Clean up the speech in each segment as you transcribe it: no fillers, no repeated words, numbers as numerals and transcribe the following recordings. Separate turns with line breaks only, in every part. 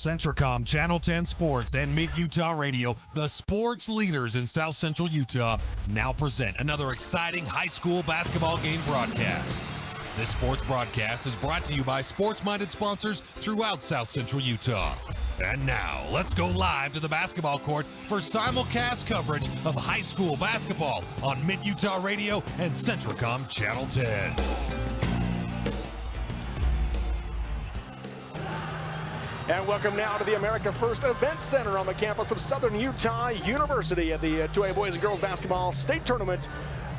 Centricom Channel 10 Sports and Mid-Utah Radio, the sports leaders in South Central Utah, now present another exciting high school basketball game broadcast. This sports broadcast is brought to you by sports-minded sponsors throughout South Central Utah. And now, let's go live to the basketball court for simulcast coverage of high school basketball on Mid-Utah Radio and Centricom Channel 10.
And welcome now to the America First Event Center on the campus of Southern Utah University at the 2A Boys and Girls Basketball State Tournament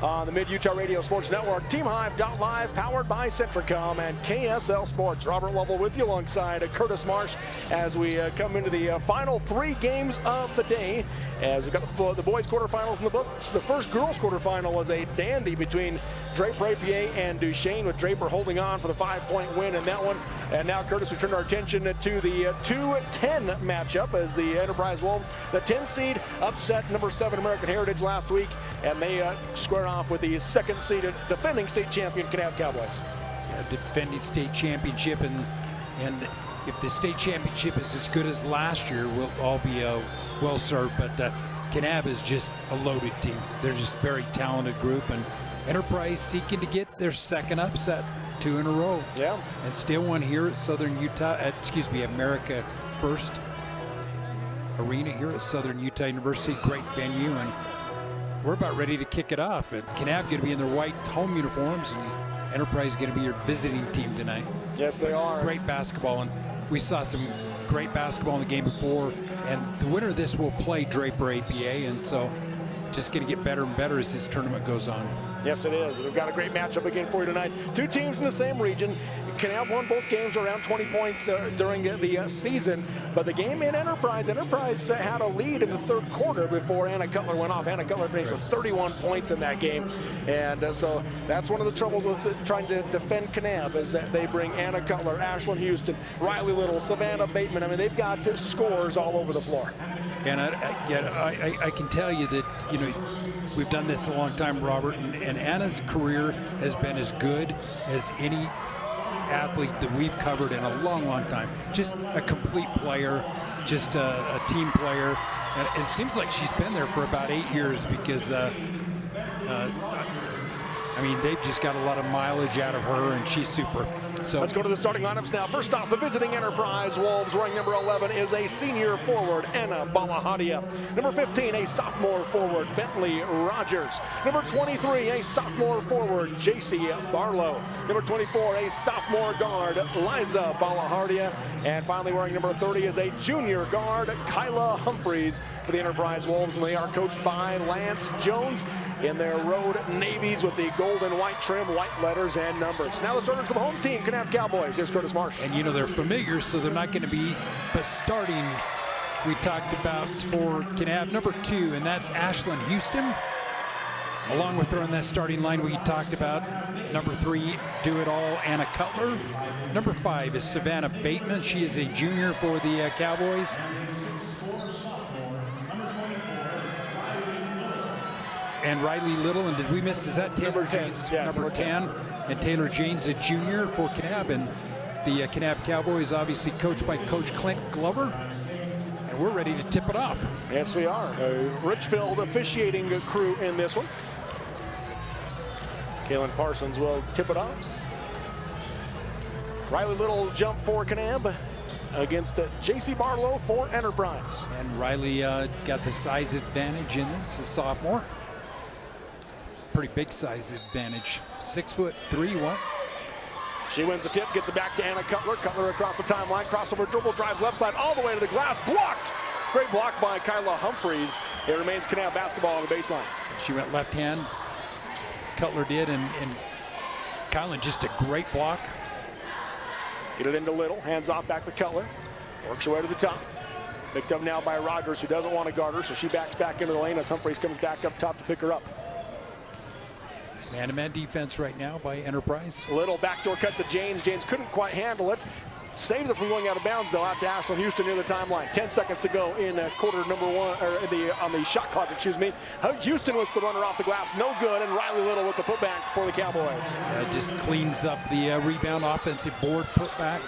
on the Mid-Utah Radio Sports Network. TeamHive.live, powered by Centricom and KSL Sports. Robert Lovell with you alongside Curtis Marsh as we come into the final three games of the day. As we've got the boys quarterfinals in the books. The first girls quarterfinal was a dandy between Draper-Apier and Duchesne, with Draper holding on for the 5-point win in that one. And now, Curtis, we turn our attention to the 2-10 matchup as the Enterprise Wolves, the 10 seed, upset number 7 American Heritage last week, and they square off with the second seeded defending state champion Kanab Cowboys.
Defending state championship, and if the state championship is as good as last year, we'll all be well served. But Kanab is just a loaded team. They're just a very talented group, and Enterprise seeking to get their second upset, 2 in a row.
Yeah.
And still one here at Southern Utah, America First Arena here at Southern Utah University. Great venue, and we're about ready to kick it off. And Kanab going to be in their white home uniforms, and Enterprise is going to be your visiting team tonight.
Yes, they are.
Great basketball, and we saw some great basketball in the game before, and the winner of this will play Draper-Apier, and so just going to get better and better as this tournament goes on.
Yes, it is. We've got a great matchup again for you tonight. Two teams in the same region. Kanab won both games around 20 points during the season, but the game in Enterprise had a lead in the third quarter before Anna Cutler went off. Anna Cutler finished with 31 points in that game, and so that's one of the troubles with trying to defend Kanab, is that they bring Anna Cutler, Ashlyn Houston, Riley Little, Savannah Bateman. I mean, they've got scores all over the floor.
And I can tell you that, you know, we've done this a long time, Robert, and Anna's career has been as good as any athlete that we've covered in a long, long time. Just a complete player, just a team player. And it seems like she's been there for about 8 years because, I mean, they've just got a lot of mileage out of her, and she's super. So
let's go to the starting lineups now. First off, the visiting Enterprise Wolves, wearing number 11 is a senior forward, Anna Balahadia. Number 15, a sophomore forward, Bentley Rogers. Number 23, a sophomore forward, JC Barlow. Number 24, a sophomore guard, Liza Balahadia. And finally, wearing number 30 is a junior guard, Kyla Humphreys, for the Enterprise Wolves. And they are coached by Lance Jones in their road navies with the gold and white trim, white letters and numbers. Now the starters for the home team, Kanab Cowboys. Here's Curtis Marsh.
And you know, they're familiar, so they're not going to be, but starting, we talked about for Kanab, number 2, and that's Ashlyn Houston. Along with her in that starting line, we talked about number 3, do-it-all, Anna Cutler. Number 5 is Savannah Bateman. She is a junior for the Cowboys. And Riley Little, and did we miss, is that Taylor James?
Yeah,
number 10. And Taylor James, a junior for Kanab. And the Kanab Cowboys, obviously coached by Coach Clint Glover. And we're ready to tip it off.
Yes, we are. Richfield officiating crew in this one. Kaylin Parsons will tip it off. Riley Little jump for Kanab against JC Barlow for Enterprise.
And Riley got the size advantage in this, a sophomore. Pretty big size advantage. 6'3", what?
She wins the tip, gets it back to Anna Cutler. Cutler across the timeline, crossover dribble, drives left side all the way to the glass, blocked. Great block by Kyla Humphreys. It remains Kanab basketball on the baseline.
She went left hand. Cutler did, and Kylan just a great block.
Get it into Little, hands off back to Cutler. Works her way to the top. Picked up now by Rogers, who doesn't want to guard her, so she backs back into the lane as Humphreys comes back up top to pick her up.
Man-to-man defense right now by Enterprise.
Little backdoor cut to James. James couldn't quite handle it. Saves it from going out of bounds, though, out to Ashlyn Houston near the timeline. 10 seconds to go in quarter number 1, or on the shot clock, excuse me. Houston was the runner off the glass, no good, and Riley Little with the putback for the Cowboys.
Yeah, just cleans up the rebound, offensive board putback.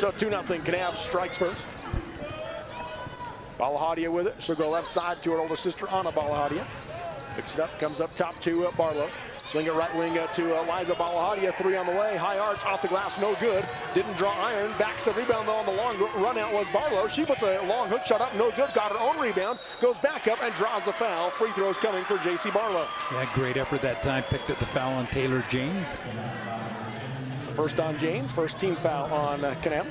So 2-0, Kanab strikes first. Balahadia with it. She'll go left side to her older sister, Anna Balahadia. Picks it up, comes up top to Barlow. Swing it right wing to Liza Balahadia. 3 on the way. High arch off the glass, no good. Didn't draw iron. Backs the rebound though on the long run out was Barlow. She puts a long hook shot up, no good. Got her own rebound. Goes back up and draws the foul. Free throws coming for J.C. Barlow.
Yeah, great effort that time. Picked up the foul on Taylor James.
It's the first on James. First team foul on Kanab.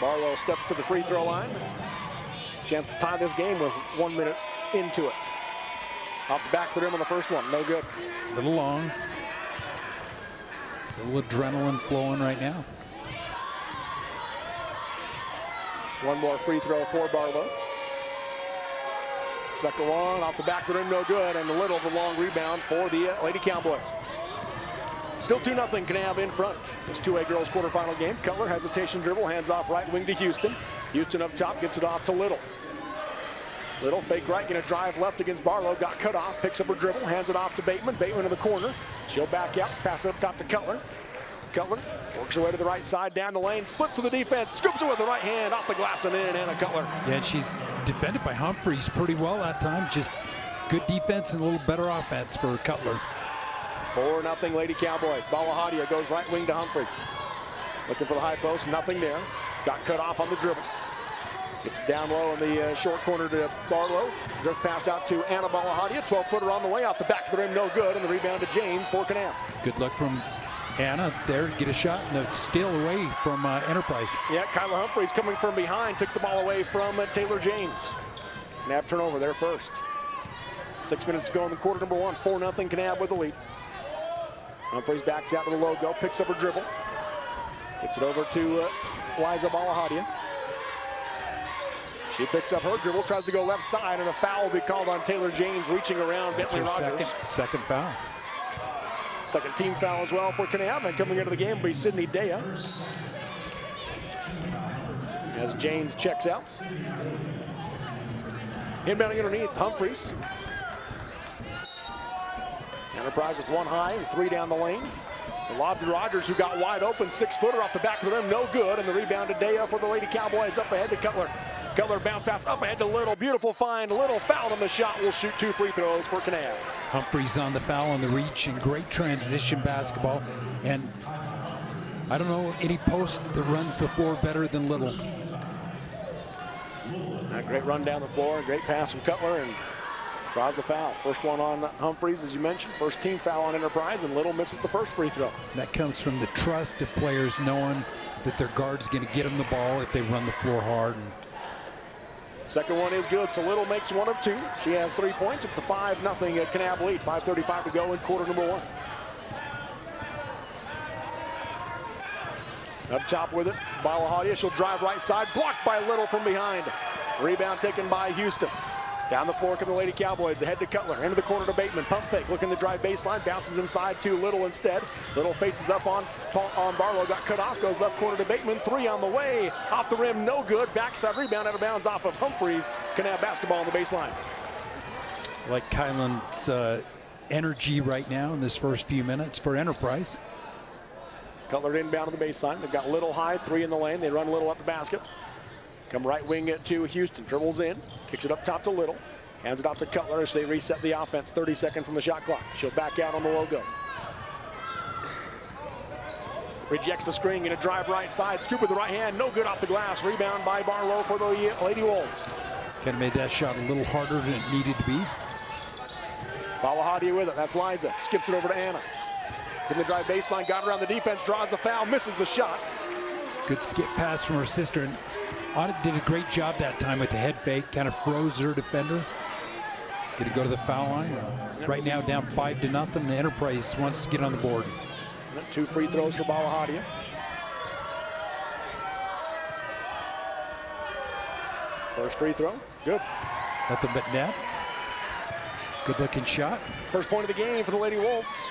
Barlow steps to the free throw line. Chance to tie this game with 1 minute into it. Off the back of the rim on the first one, no good.
A little long. A little adrenaline flowing right now.
One more free throw for Barlow. Second one, off the back of the rim, no good. And a little of a long rebound for the Lady Cowboys. Still 2-0, Kanab in front. This 2A girls quarterfinal game. Cutler, hesitation dribble, hands off right wing to Houston. Houston up top, gets it off to Little. Little fake right, gonna drive left against Barlow, got cut off, picks up her dribble, hands it off to Bateman. Bateman in the corner. She'll back out, pass it up top to Cutler. Cutler works her way to the right side, down the lane, splits with the defense, scoops it with the right hand, off the glass and in, Anna Cutler.
Yeah, and she's defended by Humphreys pretty well that time. Just good defense and a little better offense for Cutler.
4-0 Lady Cowboys. Balahadia goes right wing to Humphreys. Looking for the high post, nothing there. Got cut off on the dribble. Gets down low in the short corner to Barlow. Just pass out to Anna Balahadia. 12-footer on the way, off the back of the rim, no good. And the rebound to James for Kanab.
Good luck from Anna there to get a shot and a steal away from Enterprise.
Yeah, Kyla Humphreys coming from behind, takes the ball away from Taylor James. Kanab turnover there first. 6 minutes to go in the quarter number 1. 4-0 Kanab with the lead. Humphreys backs out to the logo, picks up her dribble. Gets it over to Liza Balahadia. She picks up her dribble, tries to go left side, and a foul will be called on Taylor James, reaching around Bentley Rogers.
Second foul.
Second team foul as well for Kanab, and coming into the game will be Sydney Dea. As James checks out. Inbounding underneath, Humphreys. Enterprise with 1 high and 3 down the lane. The lob to Rogers, who got wide open, 6-footer off the back of the rim, no good. And the rebound to Dea for the Lady Cowboys, up ahead to Cutler. Cutler bounce pass up ahead to Little, beautiful find. Little fouled on the shot, will shoot 2 free throws for Kanab.
Humphreys on the foul on the reach and great transition basketball. And I don't know any post that runs the floor better than Little.
A great run down the floor, great pass from Cutler, and draws the foul. First one on Humphreys, as you mentioned. First team foul on Enterprise, and Little misses the first free throw.
That comes from the trust of players knowing that their guard's going to get them the ball if they run the floor hard. And
second one is good, so Little makes 1 of 2. She has 3 points. It's a 5-0 Kanab lead. 5:35 to go in quarter number 1. Up top with it, Balahadia. She'll drive right side, blocked by Little from behind. Rebound taken by Houston. Down the floor come the Lady Cowboys, ahead to Cutler, into the corner to Bateman, pump fake, looking to drive baseline, bounces inside to Little instead. Little faces up on Barlow, got cut off, goes left corner to Bateman, 3 on the way, off the rim, no good, backside rebound out of bounds off of Humphreys. Kanab basketball on the baseline.
like Kylan's energy right now in this first few minutes for Enterprise.
Cutler inbound on the baseline, they've got Little high, 3 in the lane, they run Little up the basket. Come right wing it to Houston, dribbles in, kicks it up top to Little, hands it off to Cutler as they reset the offense, 30 seconds on the shot clock. She'll back out on the logo. Rejects the screen, gonna drive right side, scoop with the right hand, no good off the glass. Rebound by Barlow for the Lady Wolves.
Kind of made that shot a little harder than it needed to be.
Balahadia with it, that's Liza, skips it over to Anna. In the drive baseline, got around the defense, draws the foul, misses the shot.
Good skip pass from her sister. And Anna did a great job that time with the head fake, kind of froze her defender. Gonna go to the foul line. Right now down 5-0. The Enterprise wants to get on the board.
2 free throws for Balahadia. First free throw, good.
Nothing but net. Good looking shot.
First point of the game for the Lady Wolves.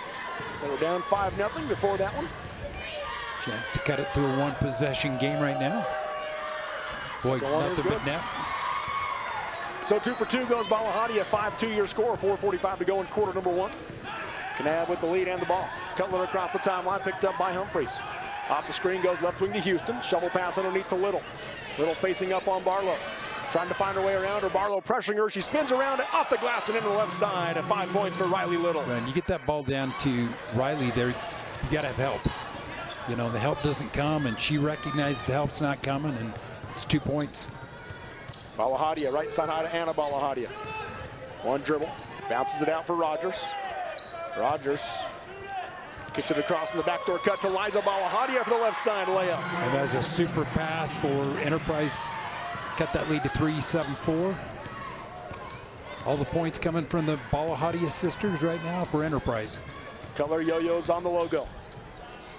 They were down 5-0 before that one.
Chance to cut it to a 1-possession game right now. Boy, nothing but net.
So 2 for 2 goes Balahadia, 5-2 your score, 4:45 to go in quarter number 1. Kanab with the lead and the ball. Cutler across the timeline, picked up by Humphreys. Off the screen goes left wing to Houston. Shovel pass underneath to Little. Little facing up on Barlow. Trying to find her way around her. Barlow pressuring her. She spins around off the glass and into the left side. 5 points for Riley Little.
When you get that ball down to Riley there, you got to have help. You know, the help doesn't come, and she recognizes the help's not coming, and it's 2 points.
Balahadia, right side high to Anna Balahadia. One dribble, bounces it out for Rogers. Rogers gets it across in the backdoor cut to Liza Balahadia for the left side layup.
And that's a super pass for Enterprise. Cut that lead to 3-7-4. All the points coming from the Balahadia sisters right now for Enterprise.
Cutler yo-yos on the logo.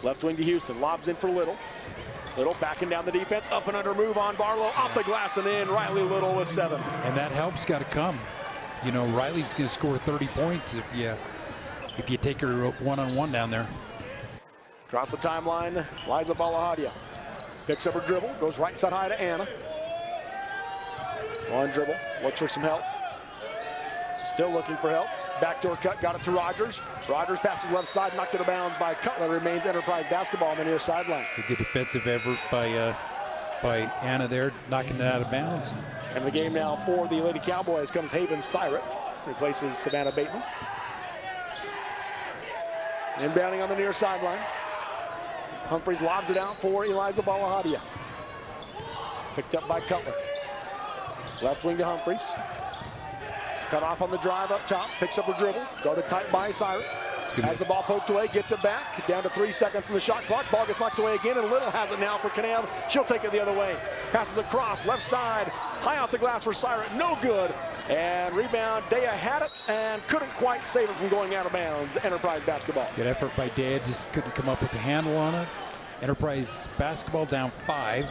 Left wing to Houston, lobs in for Little. Little backing down the defense, up and under move on Barlow, off the glass and in. Riley Little with 7.
And that help's got to come. You know, Riley's going to score 30 points if you take her one-on-one down there.
Across the timeline, Liza Balahadia picks up her dribble, goes right side high to Anna. One dribble, looks for some help. Still looking for help. Backdoor cut, got it to Rogers. Rogers passes left side, knocked it out of bounds by Cutler. Remains Enterprise basketball on the near sideline.
A good defensive effort by Anna there, knocking it out of bounds.
And the game now for the Lady Cowboys comes Haven Syret, replaces Savannah Bateman. Inbounding on the near sideline. Humphreys lobs it out for Eliza Balahadia. Picked up by Cutler. Left wing to Humphreys. Cut off on the drive up top, picks up a dribble, guarded tight by Syret. Has the ball poked away, gets it back, down to 3 seconds on the shot clock. Ball gets knocked away again, and Little has it now for Kanab. She'll take it the other way. Passes across, left side, high off the glass for Syret, no good. And rebound, Dea had it and couldn't quite save it from going out of bounds. Enterprise basketball.
Good effort by Dea, just couldn't come up with the handle on it. Enterprise basketball down 5.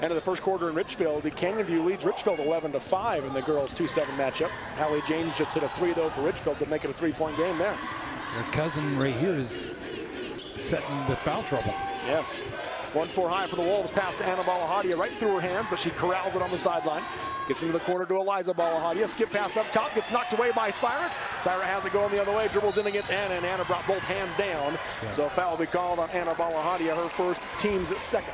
End of the first quarter in Richfield, the Canyon View leads Richfield 11-5 in the girls 2-7 matchup. Hallie James just hit a 3 though for Richfield to make it a 3-point game there.
Their cousin right here is setting with foul trouble.
Yes. 1-4 high for the Wolves, pass to Anna Balahadia right through her hands, but she corrals it on the sideline. Gets into the corner to Eliza Balahadia. Skip pass up top, gets knocked away by Syret. Syret has it going the other way, dribbles in against Anna, and Anna brought both hands down. Yeah. So a foul will be called on Anna Balahadia, her first, team's second.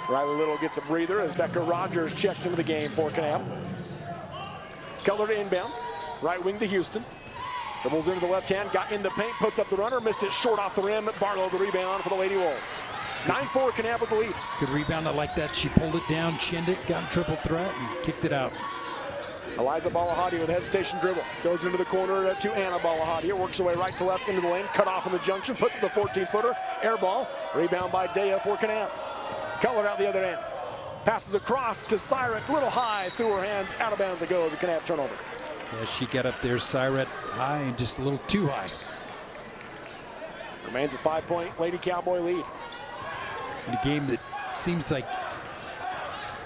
Riley Little gets a breather as Becca Rogers checks into the game for Kanab. Cutler to inbound, right wing to Houston. Dribbles into the left hand, got in the paint, puts up the runner, missed it short off the rim. Barlow the rebound for the Lady Wolves. 9-4 Kanab with the lead.
Good rebound, I like that. She pulled it down, chinned it, got in triple threat, and kicked it out.
Eliza Balahadia with hesitation dribble. Goes into the corner to Anna Balahadia. Works her way right to left into the lane. Cut off in the junction. Puts up the 14-footer. Air ball. Rebound by Dea for Kanab. Cutler out the other end. Passes across to Syret. Little high through her hands. Out of bounds it goes. A Kanab turnover.
Yeah, she got up there, Syret, high and just a little too high.
Remains a 5-point Lady Cowboy lead.
In a game that seems like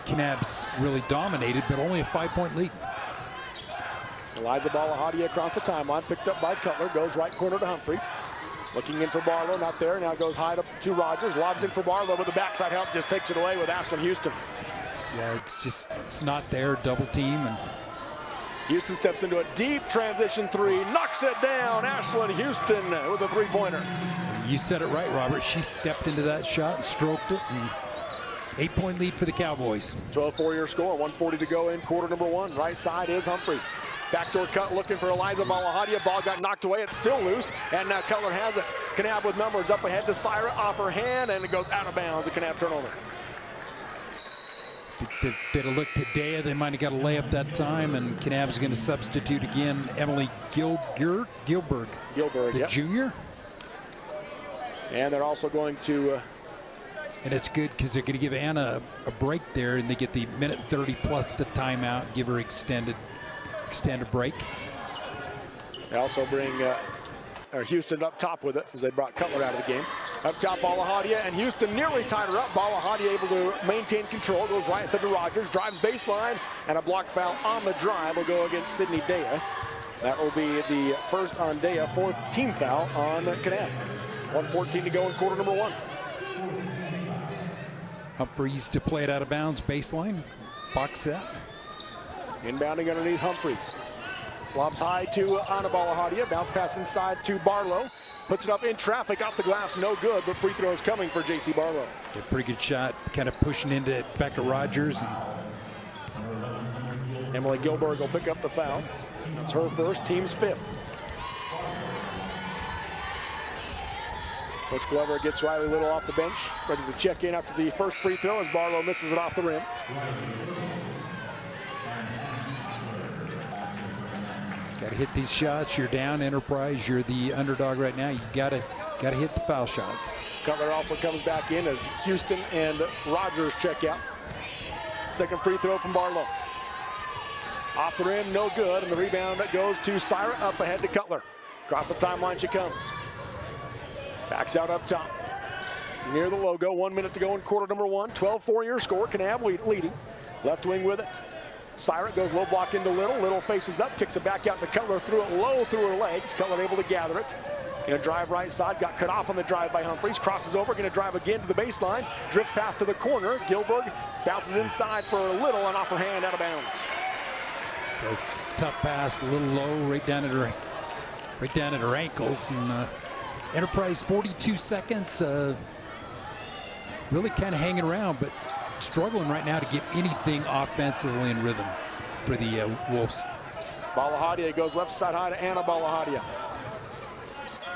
Kanab's really dominated, but only a 5-point lead.
Eliza Balahadia across the timeline, picked up by Cutler, goes right corner to Humphreys. Looking in for Barlow, not there, now goes high to Rogers, lobs in for Barlow, but the backside help just takes it away with Ashlyn Houston.
Yeah, it's not there, double team. And
Houston steps into a deep transition 3, knocks it down. Ashlyn Houston with a 3-pointer.
You said it right, Robert. She stepped into that shot and stroked it, and 8-point lead for the Cowboys.
12-4 your score, 1:40 to go in quarter number 1. Right side is Humphreys. Backdoor cut looking for Eliza Balahadia. Ball got knocked away. It's still loose, and now Cutler has it. Kanab with numbers up ahead to Syret, off her hand, and it goes out of bounds. A Kanab turnover.
They'd have looked at Dea. They might have got a layup that time, and Kanab's going to substitute again. Emily Gilberg, the
yep.
junior.
And they're also going to...
And it's good because they're going to give Anna a break there, and they get the minute 30 plus the timeout, give her extended break.
They also bring Houston up top with it as they brought Cutler out of the game. Up top, Balahadia, and Houston nearly tied her up. Balahadia able to maintain control, goes right side to Rogers, drives baseline, and a block foul on the drive will go against Sydney Dea. That will be the first on Dea, 4th team foul on Kanab. 1:14 to go in quarter number 1.
Humphreys to play it out of bounds, baseline, box set.
Inbounding underneath Humphreys. Lobs high to Anabalahadiya. Bounce pass inside to Barlow. Puts it up in traffic, off the glass, no good, but free throws coming for J.C. Barlow.
A pretty good shot, kind of pushing into Becca Rogers.
Emily Gilberg will pick up the foul. That's her first, team's fifth. Coach Glover gets Riley Little off the bench, ready to check in after the first free throw as Barlow misses it off the rim.
Got to hit these shots. You're down, Enterprise. You're the underdog right now. You gotta hit the foul shots.
Cutler also comes back in as Houston and Rogers check out. Second free throw from Barlow. Off the rim, no good, and the rebound goes to Syra, up ahead to Cutler. Across the timeline she comes. Backs out up top. Near the logo, 1 minute to go in quarter number one. 12-4 your score, Kanab leading. Left wing with it. Syra goes low block into Little. Little faces up, kicks it back out to Cutler, threw it low through her legs. Cutler able to gather it. Gonna drive right side, got cut off on the drive by Humphreys. Crosses over, gonna drive again to the baseline. Drifts pass to the corner. Gilberg bounces inside for Little and off her hand, out of bounds.
It's a tough pass, a little low, right down at her ankles. And Enterprise 42 seconds, really kind of hanging around, but struggling right now to get anything offensively in rhythm for the Wolves.
Balahadiya goes left side high to Anna Balahadiya.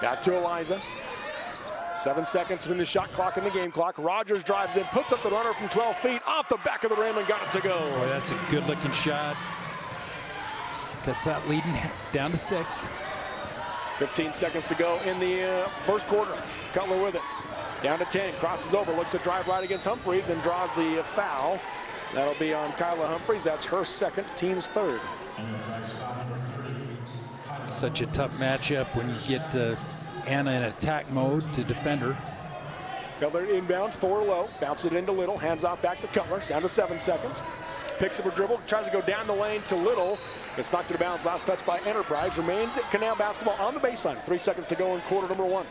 Back to Eliza. 7 seconds between the shot clock and the game clock. Rogers drives in, puts up the runner from 12 feet, off the back of the rim and got it to go.
Boy, that's a good looking shot. Cuts that leading down to 6.
15 seconds to go in the first quarter. Cutler with it. Down to 10, crosses over, looks to drive right against Humphreys and draws the foul. That'll be on Kyla Humphreys. That's her second, team's third.
Such a tough matchup when you get Anna in attack mode to defend her.
Cutler inbound, 4 low, bounces it into Little, hands off back to Cutler, down to 7 seconds. Picks up a dribble, tries to go down the lane to Little. It's knocked out of bounds, last touch by Enterprise. Remains at Kanab basketball on the baseline. 3 seconds to go in quarter number one.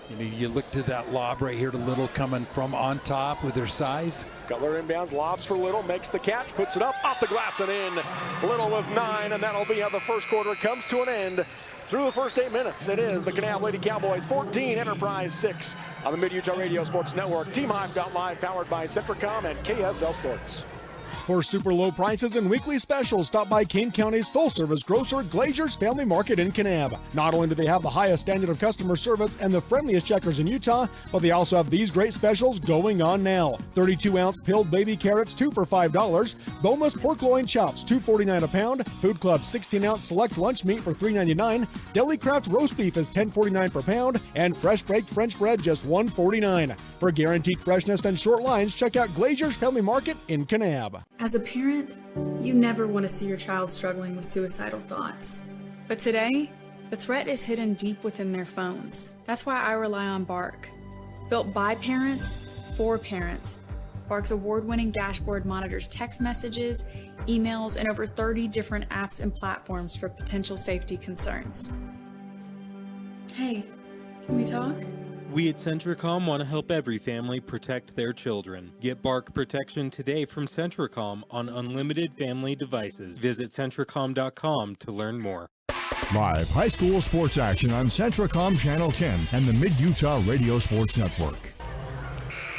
You know, you look to that lob right here to Little coming from on top with her size.
Cutler inbounds, lobs for Little, makes the catch, puts it up, off the glass and in. Little with 9, and that'll be how the first quarter comes to an end. Through the first 8 minutes, it is the Kanab Lady Cowboys 14, Enterprise 6 on the Mid-Utah Radio Sports Network. TeamHive.live, powered by Centricom and KSL Sports.
For super low prices and weekly specials, stop by Kane County's full-service grocer, Glazier's Family Market in Kanab. Not only do they have the highest standard of customer service and the friendliest checkers in Utah, but they also have these great specials going on now. 32-ounce peeled baby carrots, 2 for $5. Boneless pork loin chops, $2.49 a pound. Food Club 16-ounce select lunch meat for $3.99. Deli Craft roast beef is $10.49 per pound. And fresh baked French bread, just $1.49. For guaranteed freshness and short lines, check out Glazier's Family Market in Kanab.
As a parent, you never want to see your child struggling with suicidal thoughts. But today, the threat is hidden deep within their phones. That's why I rely on Bark. Built by parents, for parents, Bark's award-winning dashboard monitors text messages, emails, and over 30 different apps and platforms for potential safety concerns. Hey, can we talk?
We at Centricom want to help every family protect their children. Get Bark protection today from Centricom on unlimited family devices. Visit Centricom.com to learn more.
Live high school sports action on Centricom Channel 10 and the Mid-Utah Radio Sports Network.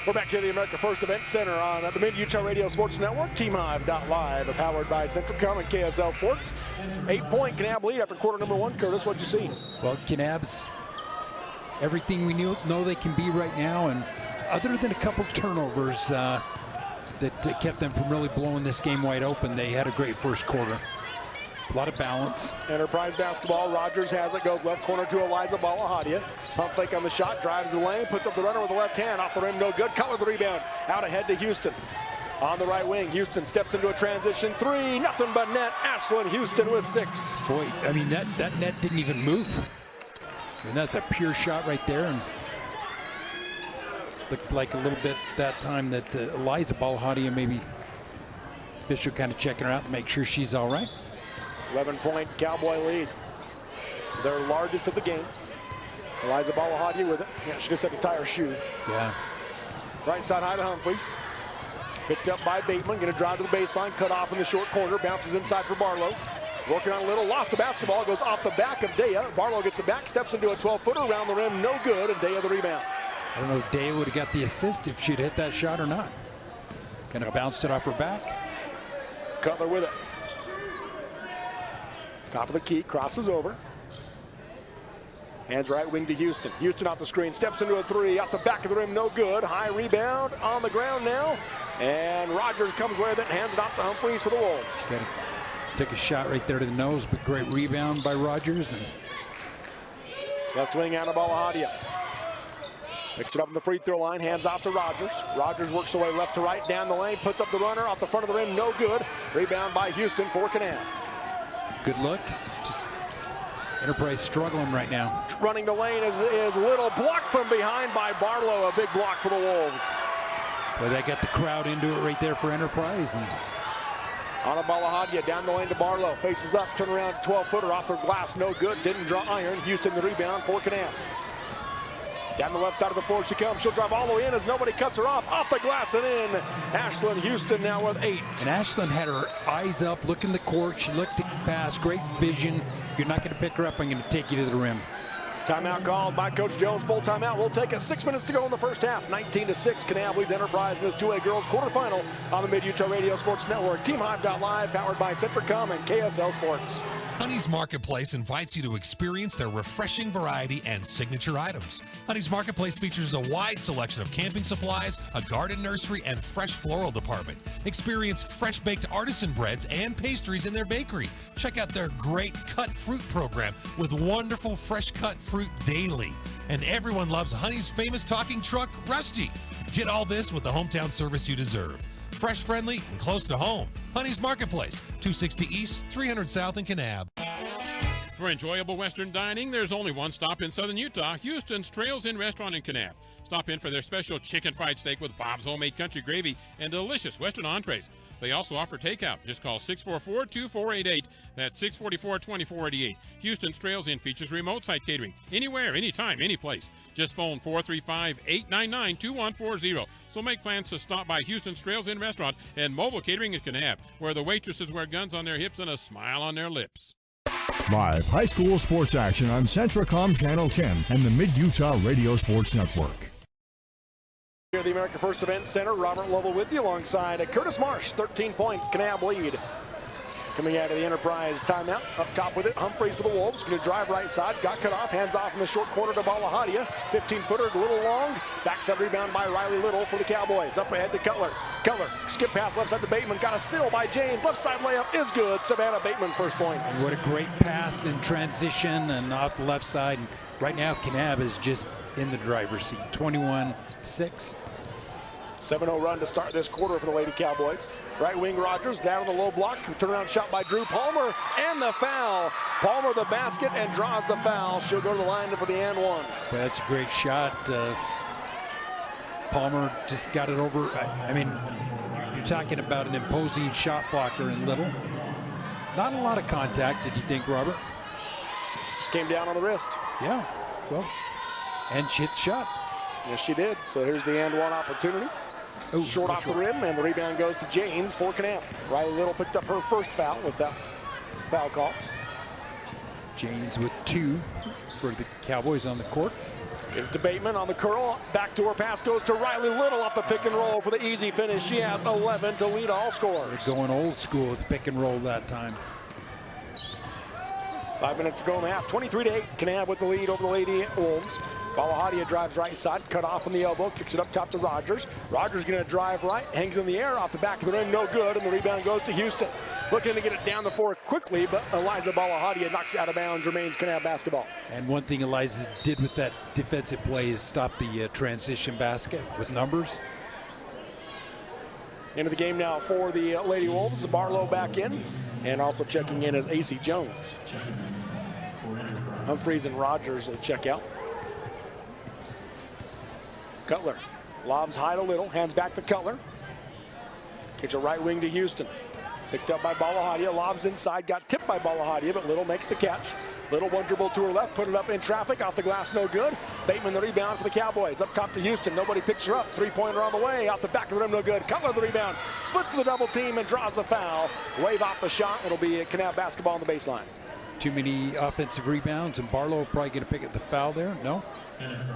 We're back here at the America First Event Center on the Mid-Utah Radio Sports Network. TeamHive.live, powered by Centricom and KSL Sports. 8-point Kanab lead after quarter number one. Curtis, what'd you see?
Well, Kanab's everything we know they can be right now, and other than a couple turnovers that kept them from really blowing this game wide open, they had a great first quarter. A lot of balance.
Enterprise basketball. Rogers has it, goes left corner to Eliza Balahadiya. Pump fake on the shot, drives the lane, puts up the runner with the left hand, off the rim, no good. Cutler the rebound, out ahead to Houston. On the right wing, Houston steps into a transition three, nothing but net. Ashlyn Houston with 6.
Boy, I mean, that net didn't even move. And that's a pure shot right there, and looked like a little bit that time that Eliza Balahadiya, maybe Fisher kind of checking her out to make sure she's all right.
11-point Cowboy lead. Their largest of the game. Eliza Balahadiya with it. Yeah, she just had to tie her shoe.
Yeah.
Right side high to Humphreys. Picked up by Bateman, going to drive to the baseline, cut off in the short corner, bounces inside for Barlow. Working on a little, lost the basketball, goes off the back of Dea. Barlow gets it back, steps into a 12-footer around the rim, no good, and Dea the rebound.
I don't know if Dea would have got the assist if she'd hit that shot or not. Kind of bounced it off her back.
Cutler with it. Top of the key, crosses over. Hands right wing to Houston. Houston off the screen, steps into a three, off the back of the rim, no good. High rebound on the ground now. And Rogers comes with it, hands it off to Humphreys for the Wolves.
Took a shot right there to the nose, but great rebound by Rogers. And
left wing out of Balahadia. Picks it up in the free throw line, hands off to Rogers. Rogers works away left to right, down the lane, puts up the runner, off the front of the rim, no good. Rebound by Houston for Kanab.
Good look. Just Enterprise struggling right now.
Running the lane is Little, blocked from behind by Barlow. A big block for the Wolves.
Well, they got the crowd into it right there for Enterprise. And
on a Balahadia, down the lane to Barlow. Faces up, turn around, 12-footer off the glass, no good. Didn't draw iron. Houston the rebound for Kanab. Down the left side of the floor she comes. She'll drive all the way in as nobody cuts her off the glass and in. Ashlyn Houston now with 8.
And Ashlyn had her eyes up, looking the court. She looked at pass, great vision. If you're not going to pick her up, I'm going to take you to the rim.
Timeout called by Coach Jones. Full timeout. We'll take it. 6 minutes to go in the first half. 19-6. Kanab leads Enterprise in this 2A girls quarterfinal on the Mid-Utah Radio Sports Network. TeamHive.live, powered by Centricom and KSL Sports.
Honey's Marketplace invites you to experience their refreshing variety and signature items. Honey's Marketplace features a wide selection of camping supplies, a garden nursery, and fresh floral department. Experience fresh-baked artisan breads and pastries in their bakery. Check out their great cut fruit program with wonderful fresh-cut fruit daily. And everyone loves Honey's famous talking truck, Rusty. Get all this with the hometown service you deserve. Fresh, friendly, and close to home. Honey's Marketplace, 260 East, 300 South in Kanab.
For enjoyable Western dining, there's only one stop in Southern Utah, Houston's Trails Inn Restaurant in Kanab. Stop in for their special chicken fried steak with Bob's homemade country gravy and delicious Western entrees. They also offer takeout. Just call 644-2488. That's 644-2488. Houston's Trails Inn features remote site catering. Anywhere, anytime, any place. Just phone 435-899-2140. So make plans to stop by Houston's Trails Inn Restaurant and mobile catering in Kanab, where the waitresses wear guns on their hips and a smile on their lips.
Live high school sports action on Centricom Channel 10 and the Mid-Utah Radio Sports Network.
Here at the America First Event Center, Robert Lovell with you alongside Curtis Marsh, 13-point Kanab lead. Coming out of the Enterprise timeout, up top with it, Humphreys for the Wolves, going to drive right side, got cut off, hands off in the short corner to Balahadia, 15-footer, a little long, backside rebound by Riley Little for the Cowboys, up ahead to Cutler. Cutler, skip pass left side to Bateman, got a steal by James, left side layup is good, Savannah Bateman's first points.
What a great pass in transition and off the left side. And right now, Kanab is just in the driver's seat, 21-6.
7-0 run to start this quarter for the Lady Cowboys. Right wing Rogers down on the low block. Turnaround shot by Drew Palmer and the foul. Palmer the basket and draws the foul. She'll go to the line for the and one.
That's a great shot. Palmer just got it over. I mean, you're talking about an imposing shot blocker in Little. Not a lot of contact, did you think, Robert?
Just came down on the wrist.
Yeah, well, and she hit the shot.
Yes, she did. So here's the and one opportunity.
Ooh,
short off the rim, and the rebound goes to Janes for Kanab. Riley Little picked up her first foul with that foul call.
Janes with 2 for the Cowboys on the court.
Give it to Bateman on the curl. Backdoor pass goes to Riley Little off the pick and roll for the easy finish. She has 11 to lead all scorers.
They're going old school with pick and roll that time.
5 minutes to go in the half. 23-8. Kanab with the lead over the Lady Wolves. Balahadia drives right side, cut off from the elbow, kicks it up top to Rogers. Rogers going to drive right, hangs in the air off the back of the rim, no good, and the rebound goes to Houston. Looking to get it down the floor quickly, but Eliza Balahadia knocks it out of bounds, remains Kanab basketball.
And one thing Eliza did with that defensive play is stop the transition basket with numbers.
Into the game now for the Lady Wolves. Barlow back in, and also checking in is A.C. Jones. Humphreys and Rogers will check out. Cutler lobs high to Little, hands back to Cutler. Kicks a right wing to Houston. Picked up by Balahadia, lobs inside, got tipped by Balahadia, but Little makes the catch. Little one dribble to her left, put it up in traffic, off the glass, no good. Bateman the rebound for the Cowboys. Up top to Houston. Nobody picks her up. Three-pointer on the way. Out the back of the rim, no good. Cutler the rebound. Splits the double team and draws the foul. Wave off the shot. It'll be Kanab basketball on the baseline.
Too many offensive rebounds, and Barlow probably going to pick up the foul there. No?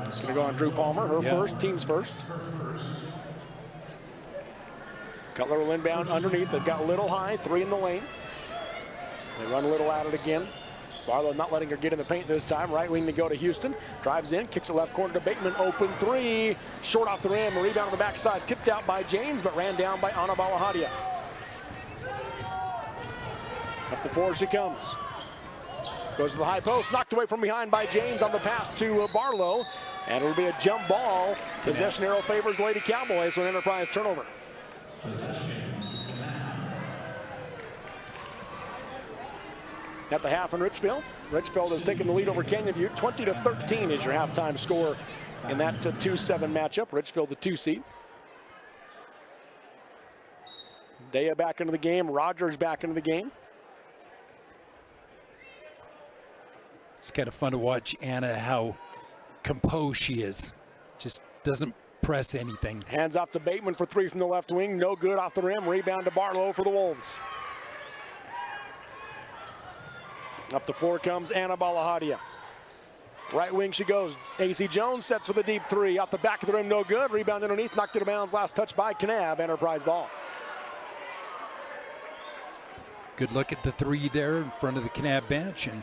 It's going to go on Drew Palmer. Her first, team's first. Cutler will inbound underneath. They've got Little high, 3 in the lane. They run Little at it again. Barlow not letting her get in the paint this time. Right wing to go to Houston. Drives in, kicks it left corner to Bateman. Open 3. Short off the rim. A rebound on the backside. Tipped out by James, but ran down by Anna Balahadia. Up the floor she comes. Goes to the high post. Knocked away from behind by James on the pass to Barlow. And it'll be a jump ball. Possession arrow favors the Lady Cowboys with an Enterprise turnover. At the half in Richfield. Richfield has taken the lead over Canyon Butte. 20-13 is your halftime score in that 2-7 matchup. Richfield the 2 seed. Daya back into the game. Rogers back into the game.
It's kind of fun to watch Anna, how composed she is. Just doesn't press anything.
Hands off to Bateman for 3 from the left wing. No good off the rim. Rebound to Barlow for the Wolves. Up the floor comes Anna Balahadia. Right wing she goes. AC Jones sets for the deep 3. Off the back of the rim, no good. Rebound underneath, knocked it out of bounds. Last touch by Kanab. Enterprise ball.
Good look at the 3 there in front of the Kanab bench. And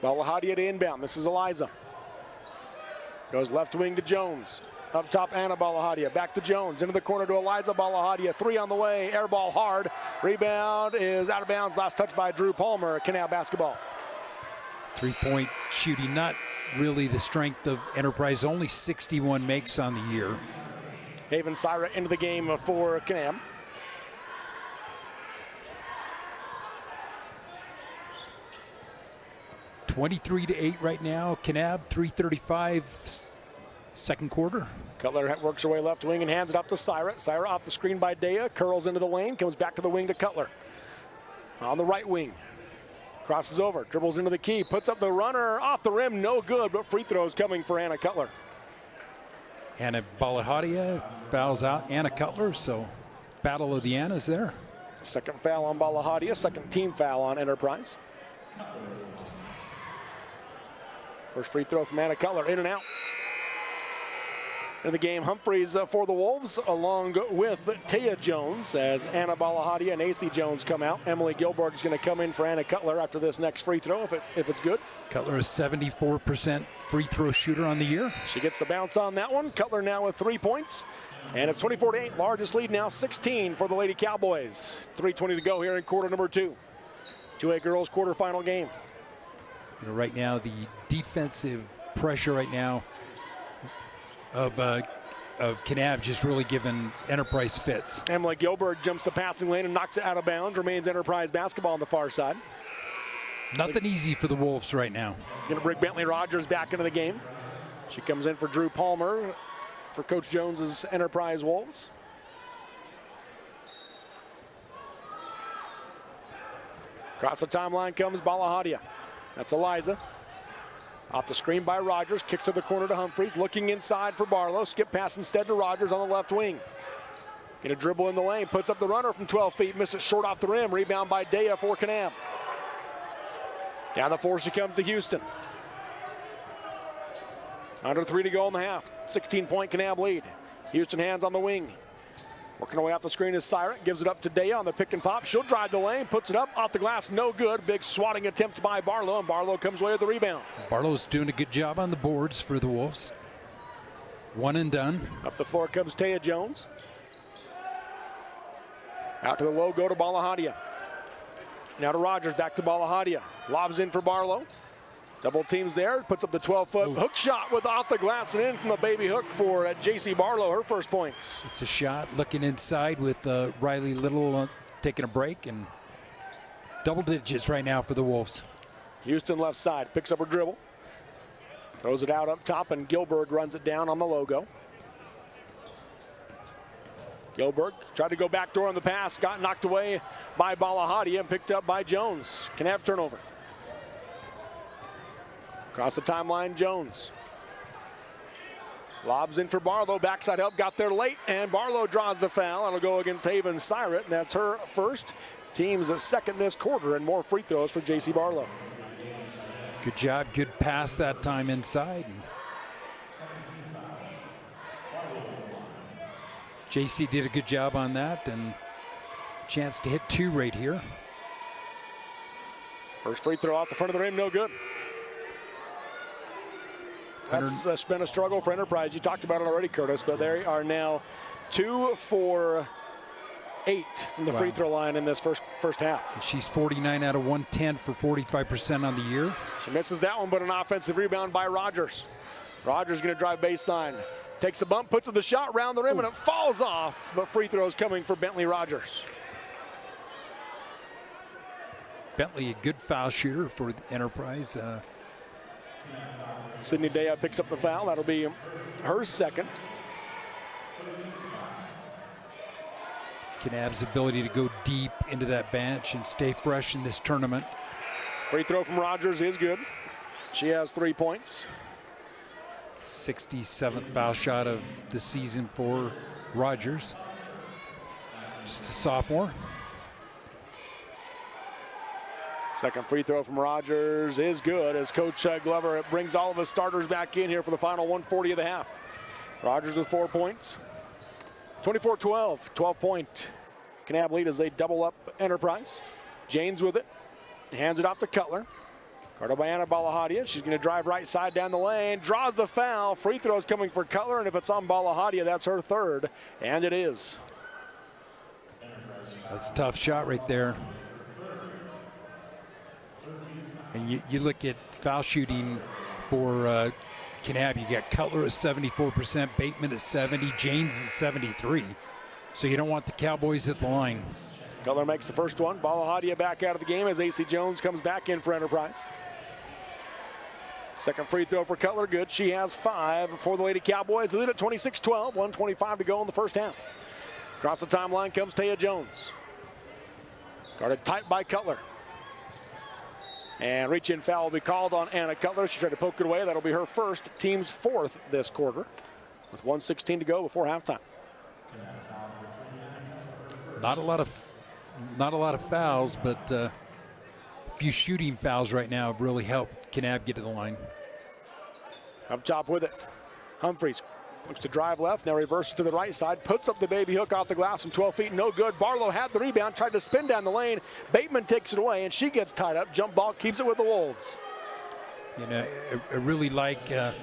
Balahadia to inbound. This is Eliza. Goes left wing to Jones. Up top, Anna Balahadia. Back to Jones. Into the corner to Eliza Balahadia. 3 on the way. Air ball hard. Rebound is out of bounds. Last touch by Drew Palmer. Kanab basketball.
3-point shooting, not really the strength of Enterprise. Only 61 makes on the year.
Haven Syra into the game for Kanab.
(23-8) right now. Kanab 3:35 second quarter.
Cutler works her way left wing and hands it up to Syra. Syra off the screen by Daya. Curls into the lane. Comes back to the wing to Cutler. On the right wing. Crosses over. Dribbles into the key. Puts up the runner. Off the rim. No good, but free throws coming for Anna Cutler.
Anna Balahadia fouls out Anna Cutler, so battle of the Annas there.
Second foul on Balahadia. Second team foul on Enterprise. First free throw from Anna Cutler. In and out. In the game, Humphreys for the Wolves, along with Taya Jones, as Anna Balahadia and AC Jones come out. Emily Gilberg is going to come in for Anna Cutler after this next free throw, if it's good.
Cutler is 74% free throw shooter on the year.
She gets the bounce on that one. Cutler now with 3 points. And it's 24-8, largest lead now, 16 for the Lady Cowboys. 3:20 to go here in quarter number 2. 2A girls quarterfinal game.
You know, right now, the defensive pressure right now of Kanab just really giving Enterprise fits.
Emily Gilbert jumps the passing lane and knocks it out of bounds. Remains Enterprise basketball on the far side.
Nothing easy for the Wolves right now.
Going to bring Bentley Rogers back into the game. She comes in for Drew Palmer for Coach Jones's Enterprise Wolves. Across the timeline comes Balahadia. That's Eliza. Off the screen by Rogers, kicks to the corner to Humphreys, looking inside for Barlow. Skip pass instead to Rogers on the left wing. Get a dribble in the lane, puts up the runner from 12 feet, missed it short off the rim. Rebound by Daya for Kanab. Down the floor she comes to Houston. Under 3 to go in the half. 16-point Kanab lead. Houston hands on the wing. Working away off the screen is Syra. Gives it up to Daya on the pick and pop. She'll drive the lane, puts it up off the glass, no good. Big swatting attempt by Barlow, and Barlow comes away with the rebound.
Barlow's doing a good job on the boards for the Wolves. One and done.
Up the floor comes Taya Jones. Out to the low, go to Balahadia. Now to Rogers, back to Balahadia. Lobs in for Barlow. Double teams there, puts up the 12-foot hook shot with off the glass and in from the baby hook for J.C. Barlow, her first points.
It's a shot looking inside with Riley Little taking a break, and double digits right now for the Wolves.
Houston left side, picks up her dribble. Throws it out up top, and Gilberg runs it down on the logo. Gilberg tried to go backdoor on the pass, got knocked away by Balahadia and picked up by Jones. Kanab turnover. Across the timeline, Jones. Lobs in for Barlow. Backside help got there late, and Barlow draws the foul. It'll go against Haven Syret, and that's her first. Team's second this quarter, and more free throws for J.C. Barlow.
Good job, good pass that time inside. JC did a good job on that, and chance to hit 2 right here.
First free throw off the front of the rim, no good. That's been a struggle for Enterprise. You talked about it already, Curtis, but they are now 2 for 8 from the free throw line in this first half.
She's 49 out of 110 for 45% on the year.
She misses that one, but an offensive rebound by Rogers. Rogers going to drive baseline. Takes a bump, puts the shot round the rim, and it falls off. But free throws coming for Bentley Rogers.
Bentley, a good foul shooter for the Enterprise.
Sydney Daya picks up the foul. That'll be her second.
Kanab's ability to go deep into that bench and stay fresh in this tournament.
Free throw from Rogers is good. She has 3 points.
67th foul shot of the season for Rogers. Just a sophomore.
Second free throw from Rogers is good as Coach Glover brings all of his starters back in here for the final 140 of the half. Rogers with 4 points. 24-12, 12-point Kanab lead as they double up Enterprise. Janes with it. Hands it off to Cutler. Guarded by Anna Balahadia. She's going to drive right side down the lane. Draws the foul. Free throws coming for Cutler, and if it's on Balahadia, that's her third. And it is.
That's a tough shot right there. And you look at foul shooting for Kanab. You got Cutler at 74%, Bateman at 70, Janes at 73. So you don't want the Cowboys at the line.
Cutler makes the first one. Balahadia back out of the game as AC Jones comes back in for Enterprise. Second free throw for Cutler, good. She has 5 for the Lady Cowboys. They lead at 26-12, 1:25 to go in the first half. Across the timeline comes Taya Jones. Guarded tight by Cutler. And reach-in foul will be called on Anna Cutler. She tried to poke it away. That'll be her first, team's 4th this quarter, with 1:16 to go before halftime.
Not a lot of fouls, but a few shooting fouls right now have really helped Kanab get to the line.
Up top with it. Humphreys looks to drive left, now reverses to the right side, puts up the baby hook off the glass from 12 feet, no good. Barlow had the rebound, tried to spin down the lane. Bateman takes it away, and she gets tied up. Jump ball keeps it with the Wolves.
You know, I really like the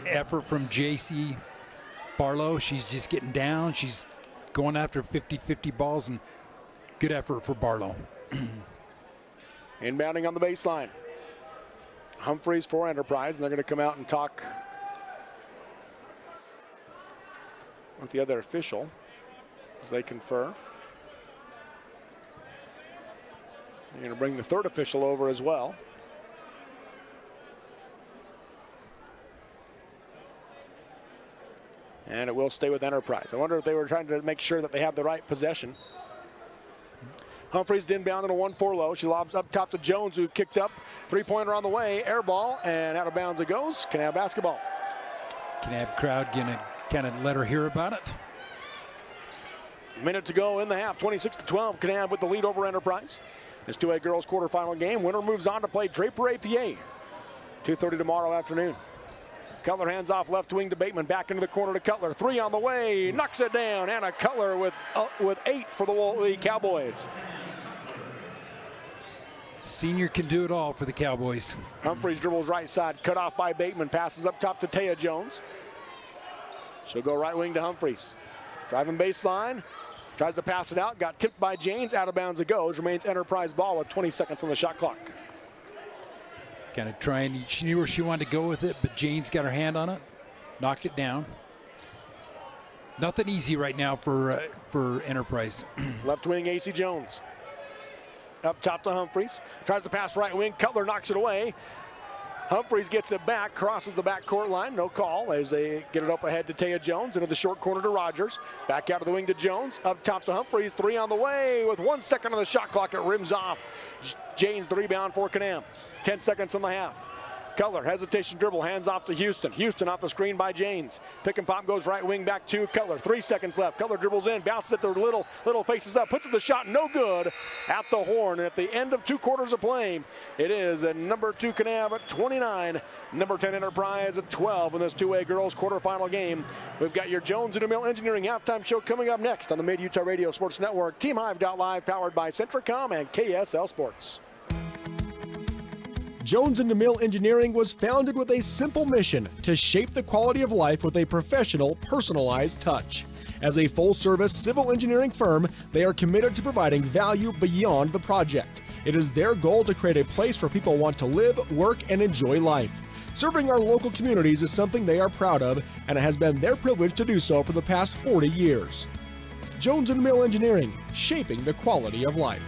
effort from J.C. Barlow. She's just getting down. She's going after 50-50 balls, and good effort for Barlow.
Inbounding on the baseline. Humphreys for Enterprise, and they're going to come out and talk with the other official as they confer. They're going to bring the third official over as well. And it will stay with Enterprise. I wonder if they were trying to make sure that they have the right possession. Humphreys inbound in a 1-4 low. She lobs up top to Jones, who kicked up. Three-pointer on the way. Air ball, and out of bounds it goes. Kanab basketball.
Kanab crowd gonna kind of let her hear about it.
A minute to go in the half. 26-12. Kanab with the lead over Enterprise. This 2A girls quarterfinal game. Winner moves on to play Draper APA. 2:30 tomorrow afternoon. Cutler hands off left wing to Bateman. Back into the corner to Cutler. 3 on the way. Knocks it down. Anna Cutler with 8 for the Cowboys.
Senior can do it all for the Cowboys.
Humphreys dribbles right side. Cut off by Bateman. Passes up top to Taya Jones. She'll go right wing to Humphreys. Driving baseline. Tries to pass it out. Got tipped by Janes. Out of bounds it goes. Remains Enterprise ball with 20 seconds on the shot clock.
Kind of trying. She knew where she wanted to go with it, but Janes got her hand on it. Knocked it down. Nothing easy right now for Enterprise.
Left wing AC Jones. Up top to Humphreys. Tries to pass right wing. Cutler knocks it away. Humphreys gets it back, crosses the backcourt line. No call as they get it up ahead to Taya Jones. Into the short corner to Rogers. Back out of the wing to Jones. Up top to Humphreys. 3 on the way with 1 second on the shot clock. It rims off. Janes the rebound for Kanab. 10 seconds in the half. Cutler, hesitation dribble, hands off to Houston. Houston off the screen by James. Pick and pop goes right wing back to Cutler. 3 seconds left. Cutler dribbles in, bounces it to little faces up, puts it the shot, no good at the horn. And at the end of 2 quarters of play, it is a number 2 Kanab at 29, number 10 Enterprise at 12 in this 2A girls quarterfinal game. We've got your Jones and DeMille Engineering halftime show coming up next on the Mid-Utah Radio Sports Network. TeamHive.live, powered by Centricom and KSL Sports.
Jones & DeMille Engineering was founded with a simple mission to shape the quality of life with a professional, personalized touch. As a full-service civil engineering firm, they are committed to providing value beyond the project. It is their goal to create a place where people want to live, work, and enjoy life. Serving our local communities is something they are proud of, and it has been their privilege to do so for the past 40 years. Jones & DeMille Engineering, shaping the quality of life.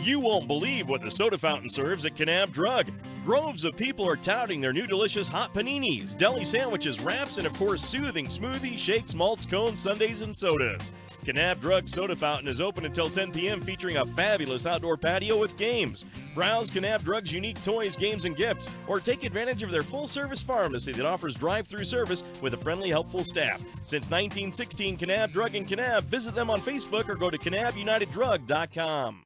You won't believe what the soda fountain serves at Kanab Drug. Groves of people are touting their new delicious hot paninis, deli sandwiches, wraps, and of course soothing smoothies, shakes, malts, cones, sundaes, and sodas. Kanab Drug Soda Fountain is open until 10 p.m. featuring a fabulous outdoor patio with games. Browse Kanab Drug's unique toys, games, and gifts, or take advantage of their full-service pharmacy that offers drive-through service with a friendly, helpful staff. Since 1916, Kanab Drug in Kanab. Visit them on Facebook or go to KanabUnitedDrug.com.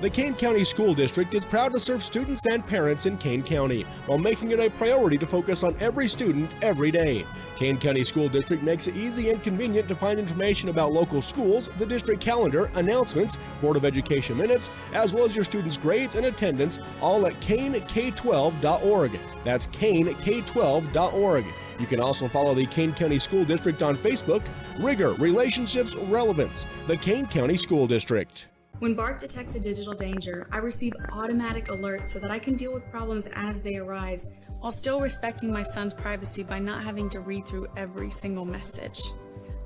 The Kane County School District is proud to serve students and parents in Kane County, while making it a priority to focus on every student every day. Kane County School District makes it easy and convenient to find information about local schools, the district calendar, announcements, Board of Education minutes, as well as your students' grades and attendance, all at kanek12.org. That's kanek12.org. You can also follow the Kane County School District on Facebook. Rigor, relationships, relevance. The Kane County School District.
When Bark detects a digital danger, I receive automatic alerts so that I can deal with problems as they arise, while still respecting my son's privacy by not having to read through every single message.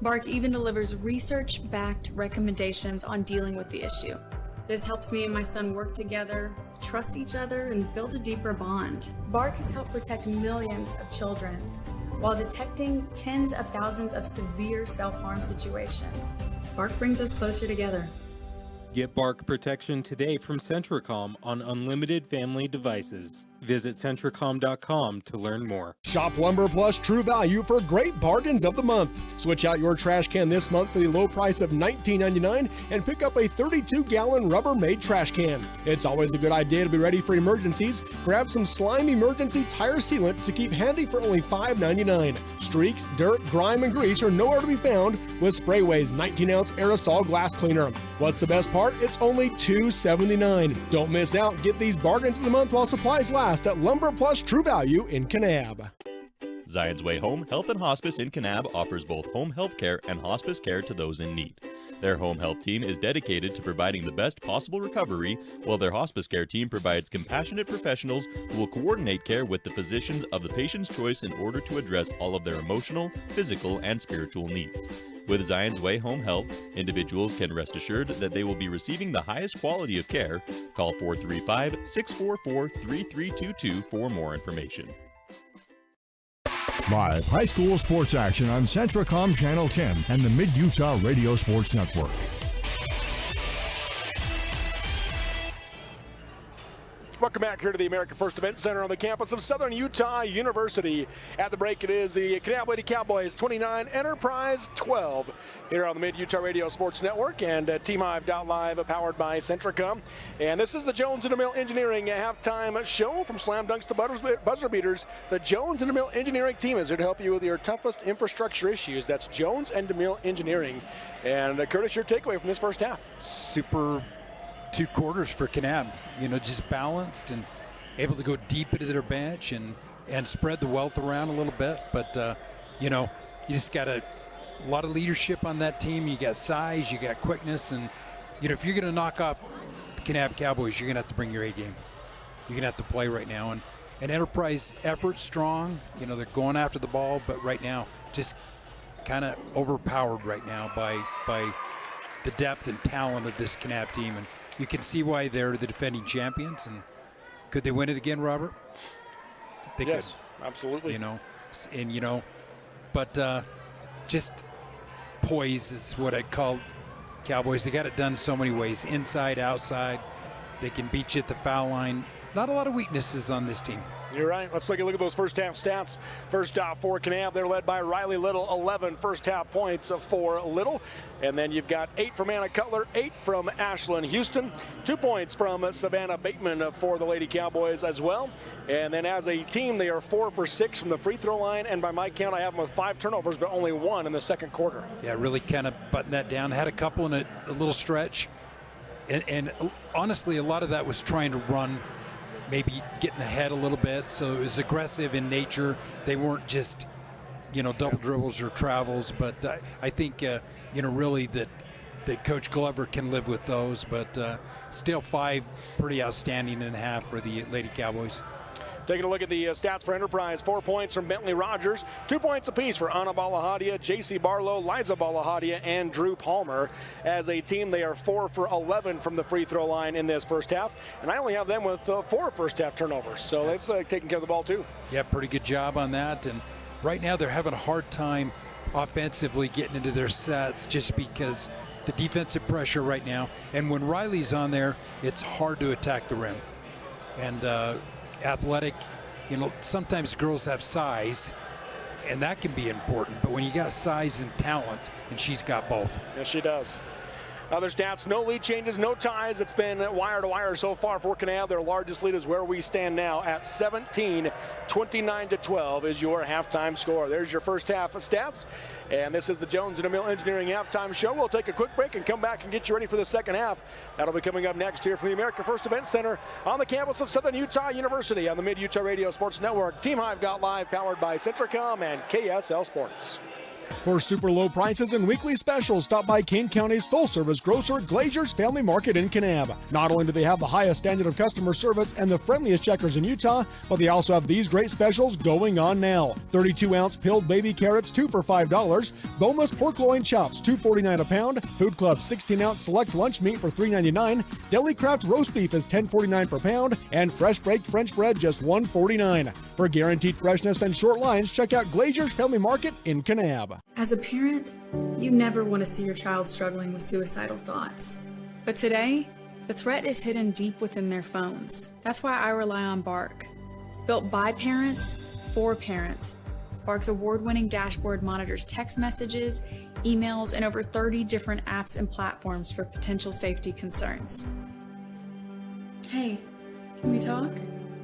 Bark even delivers research-backed recommendations on dealing with the issue. This helps me and my son work together, trust each other, and build a deeper bond. Bark has helped protect millions of children while detecting tens of thousands of severe self-harm situations. Bark brings us closer together.
Get Bark protection today from Centricom on unlimited family devices. Visit Centricom.com to learn more.
Shop Lumber Plus True Value for great bargains of the month. Switch out your trash can this month for the low price of $19.99 and pick up a 32-gallon Rubbermaid trash can. It's always a good idea to be ready for emergencies. Grab some Slime Emergency Tire Sealant to keep handy for only $5.99. Streaks, dirt, grime, and grease are nowhere to be found with Sprayway's 19-ounce aerosol glass cleaner. What's the best part? It's only $2.79. Don't miss out. Get these bargains of the month while supplies last at Lumber Plus True Value in Kanab.
Zion's Way Home Health and Hospice in Kanab offers both home health care and hospice care to those in need. Their home health team is dedicated to providing the best possible recovery, while their hospice care team provides compassionate professionals who will coordinate care with the physicians of the patient's choice in order to address all of their emotional, physical, and spiritual needs. With Zion's Way Home Health, individuals can rest assured that they will be receiving the highest quality of care. Call 435-644-3322 for more information.
Live high school sports action on Centricom Channel 10 and the Mid-Utah Radio Sports Network.
Welcome back here to the American First Event Center on the campus of Southern Utah University. At the break, it is the Kanab Lady Cowboys 29, Enterprise 12 here on the Mid-Utah Radio Sports Network and TeamHive.live, powered by Centricom. And this is the Jones & DeMille Engineering halftime show. From slam dunks to buzzer beaters, the Jones & DeMille Engineering team is here to help you with your toughest infrastructure issues. That's Jones & DeMille Engineering. And Curtis, your takeaway from this first half?
Super 2 quarters for Kanab, just balanced and able to go deep into their bench and spread the wealth around a little bit. But, you just got a lot of leadership on that team. You got size, you got quickness, and, if you're going to knock off the Kanab Cowboys, you're going to have to bring your A game. You're going to have to play right now. And Enterprise effort strong. They're going after the ball, but right now just kind of overpowered right now by the depth and talent of this Kanab team. And you can see why they're the defending champions. And could they win it again, Robert? They
yes, could. Absolutely.
But just poise is what I'd call Cowboys. They got it done so many ways, inside, outside. They can beat you at the foul line. not a lot of weaknesses on this team.
You're right. Let's take a look at those first half stats. First off for Kanab, they're led by Riley Little, 11 first half points for Little. And then you've got 8 from Anna Cutler, 8 from Ashlyn Houston, 2 points from Savannah Bateman for the Lady Cowboys as well. And then as a team, they are 4 for 6 from the free throw line. And by my count, I have them with 5 turnovers, but only 1 in the second quarter.
Yeah, really kind of buttoned that down. Had a couple in a little stretch. And honestly, a lot of that was trying to run, maybe getting ahead a little bit. So it was aggressive in nature. They weren't just, double dribbles or travels. But I think, really that Coach Glover can live with those. But still 5 pretty outstanding and a half for the Lady Cowboys.
Taking a look at the stats for Enterprise, 4 points from Bentley Rogers, 2 points apiece for Anna Balahadia, JC Barlow, Liza Balahadia, and Drew Palmer. As a team, they are 4 for 11 from the free throw line in this first half, and I only have them with 4 first half turnovers, so they've taken care of the ball too.
Yeah, pretty good job on that, and right now they're having a hard time offensively getting into their sets just because the defensive pressure right now, and when Riley's on there, it's hard to attack the rim. And athletic, sometimes girls have size, and that can be important, but when you got size and talent, and she's got both.
Yes, she does. Other stats, no lead changes, no ties. It's been wire to wire so far for Kanab. Their largest lead is where we stand now at 17. 29-12 is your halftime score. There's your first half of stats. And this is the Jones & DeMille Engineering halftime show. We'll take a quick break and come back and get you ready for the second half. That'll be coming up next here from the America First Event Center on the campus of Southern Utah University on the Mid-Utah Radio Sports Network. Team Hive got live, powered by Centricom and KSL Sports.
For super low prices and weekly specials, stop by Kane County's full-service grocer, Glazier's Family Market in Kanab. Not only do they have the highest standard of customer service and the friendliest checkers in Utah, but they also have these great specials going on now. 32-ounce peeled baby carrots, 2 for $5. Boneless pork loin chops, $2.49 a pound. Food Club 16-ounce select lunch meat for $3.99. Deli Craft roast beef is $10.49 per pound. And fresh baked French bread just $1.49. For guaranteed freshness and short lines, check out Glazier's Family Market in Kanab.
As a parent, you never want to see your child struggling with suicidal thoughts. But today, the threat is hidden deep within their phones. That's why I rely on Bark. Built by parents, for parents, Bark's award-winning dashboard monitors text messages, emails, and over 30 different apps and platforms for potential safety concerns. Hey, can we talk?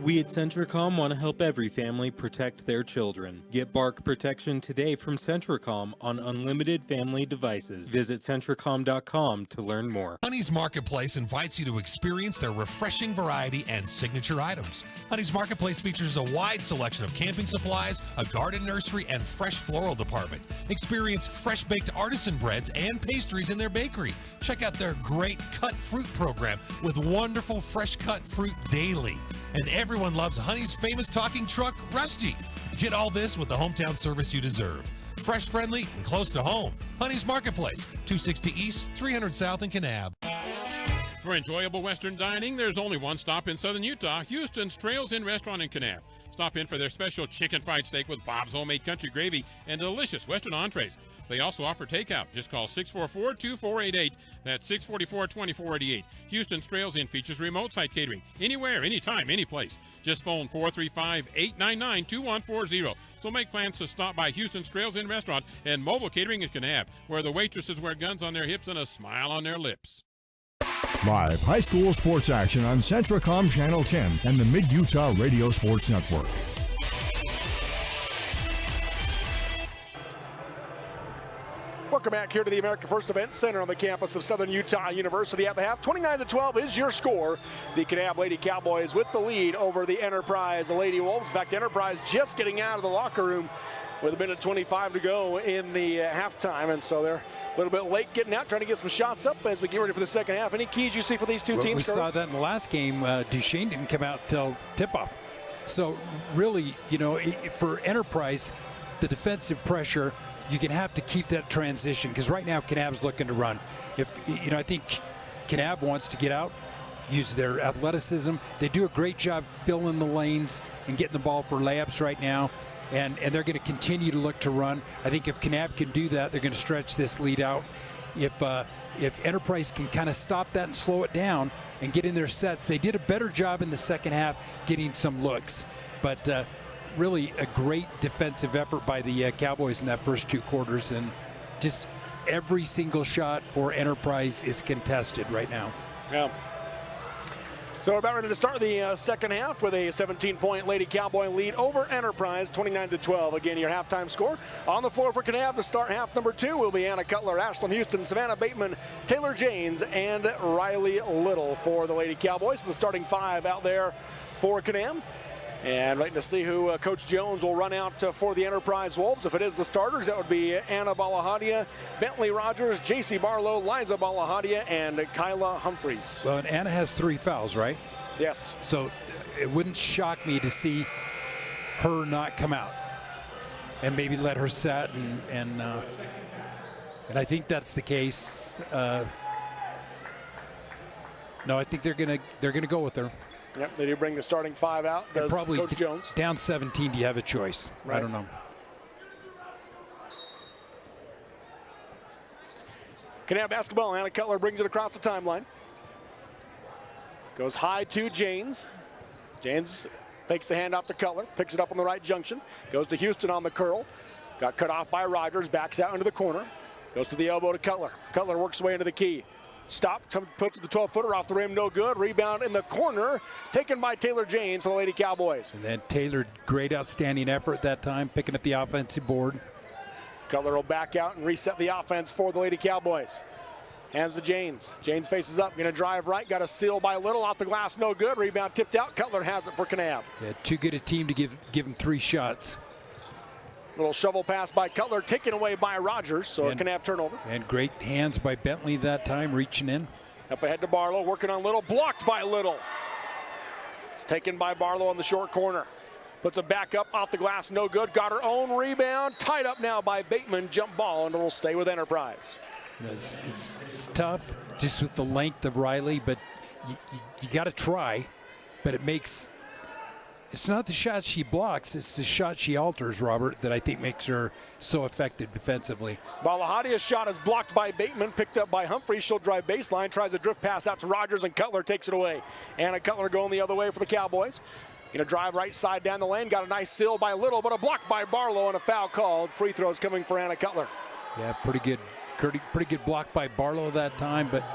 We at Centricom want to help every family protect their children. Get Bark protection today from Centricom on unlimited family devices. Visit Centricom.com to learn more.
Honey's Marketplace invites you to experience their refreshing variety and signature items. Honey's Marketplace features a wide selection of camping supplies, a garden nursery, and fresh floral department. Experience fresh-baked artisan breads and pastries in their bakery. Check out their great cut fruit program with wonderful fresh cut fruit daily. And everyone loves Honey's famous talking truck, Rusty. Get all this with the hometown service you deserve. Fresh, friendly, and close to home. Honey's Marketplace, 260 East, 300 South in Kanab.
For enjoyable Western dining, there's only one stop in Southern Utah, Houston's Trails Inn Restaurant in Kanab. Stop in for their special chicken fried steak with Bob's homemade country gravy and delicious Western entrees. They also offer takeout. Just call 644-2488. That's 644-2488. Houston's Trails Inn features remote site catering. Anywhere, anytime, any place. Just phone 435-899-2140. So make plans to stop by Houston's Trails Inn Restaurant and mobile catering in Kanab, where the waitresses wear guns on their hips and a smile on their lips.
Live high school sports action on Centricom Channel 10 and the Mid-Utah Radio Sports Network.
Welcome back here to the America First Event Center on the campus of Southern Utah University. At the half, 29-12 is your score. The Kanab Lady Cowboys with the lead over the Enterprise Lady Wolves. In fact, Enterprise just getting out of the locker room with a minute 25 to go in the halftime, and so they're a little bit late getting out, trying to get some shots up as we get ready for the second half. Any keys you see for these two teams?
We saw that in the last game. Duchesne didn't come out till tip-off. So really, for Enterprise, the defensive pressure, you're going to have to keep that transition, because right now Kanab's looking to run. I think Kanab wants to get out, use their athleticism. They do a great job filling the lanes and getting the ball for layups right now. And they're going to continue to look to run. I think if Kanab can do that, they're going to stretch this lead out. if Enterprise can kind of stop that and slow it down and get in their sets. They did a better job in the second half getting some looks, but really a great defensive effort by the Cowboys in that first 2 quarters, and just every single shot for Enterprise is contested right now.
Yeah. So we're about ready to start the second half with a 17-point Lady Cowboy lead over Enterprise, 29-12. Again, your halftime score. On the floor for Kanab to start half number 2 will be Anna Cutler, Ashlyn Houston, Savannah Bateman, Taylor Janes, and Riley Little for the Lady Cowboys. The starting 5 out there for Kanab. And waiting to see who Coach Jones will run out for the Enterprise Wolves. If it is the starters, that would be Anna Balahadia, Bentley Rogers, J.C. Barlow, Liza Balahadia, and Kyla Humphreys.
Well, and Anna has 3 fouls, right?
Yes.
So it wouldn't shock me to see her not come out and maybe let her set, and I think that's the case. No, I think they're gonna go with her.
Yep, they do bring the starting 5 out. Does
probably
Coach Jones.
Down 17, do you have a choice? Right. I don't know.
Kanab basketball. Anna Cutler brings it across the timeline. Goes high to Janes. Janes fakes the handoff to Cutler, picks it up on the right junction. Goes to Houston on the curl. Got cut off by Rogers, backs out into the corner. Goes to the elbow to Cutler. Cutler works his way into the key. Stop, puts the 12-footer off the rim, no good. Rebound in the corner, taken by Taylor Janes for the Lady Cowboys.
And then Taylor, great outstanding effort that time, picking up the offensive board.
Cutler will back out and reset the offense for the Lady Cowboys. Hands to Janes. Janes faces up, gonna drive right, got a seal by Little, off the glass, no good. Rebound tipped out, Cutler has it for Kanab.
Yeah, too good a team to give him 3 shots.
Little shovel pass by Cutler, taken away by Rogers, so a Kanab turnover.
And great hands by Bentley that time, reaching in.
Up ahead to Barlow, working on Little, blocked by Little. It's taken by Barlow on the short corner. Puts it back up, off the glass, no good. Got her own rebound, tied up now by Bateman. Jump ball, and it'll stay with Enterprise.
You know, it's tough just with the length of Riley, but you got to try. But it's not the shot she blocks, it's the shot she alters, Robert, that I think makes her so effective defensively.
Balahadia's shot is blocked by Bateman, picked up by Humphrey. She'll drive baseline, tries a drift pass out to Rogers, and Cutler takes it away. Anna Cutler going the other way for the Cowboys. Gonna drive right side down the lane, got a nice seal by Little, but a block by Barlow and a foul called. Free throws coming for Anna Cutler.
Yeah, pretty good block by Barlow that time, but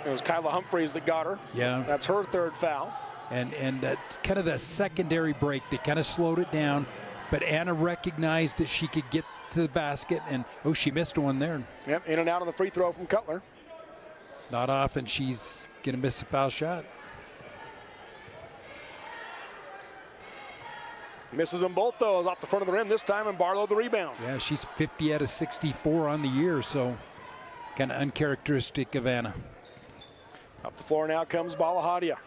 it was Kyla Humphreys that got her.
Yeah.
That's her 3rd foul.
And that's kind of that secondary break that kind of slowed it down, but Anna recognized that she could get to the basket, and oh, she missed one there.
Yep, in and out on the free throw from Cutler.
Not often she's gonna miss a foul shot.
Misses them both, though, off the front of the rim this time, and Barlow the rebound.
Yeah, she's 50 out of 64 on the year, so kind of uncharacteristic of Anna.
Up the floor now comes Balahadia.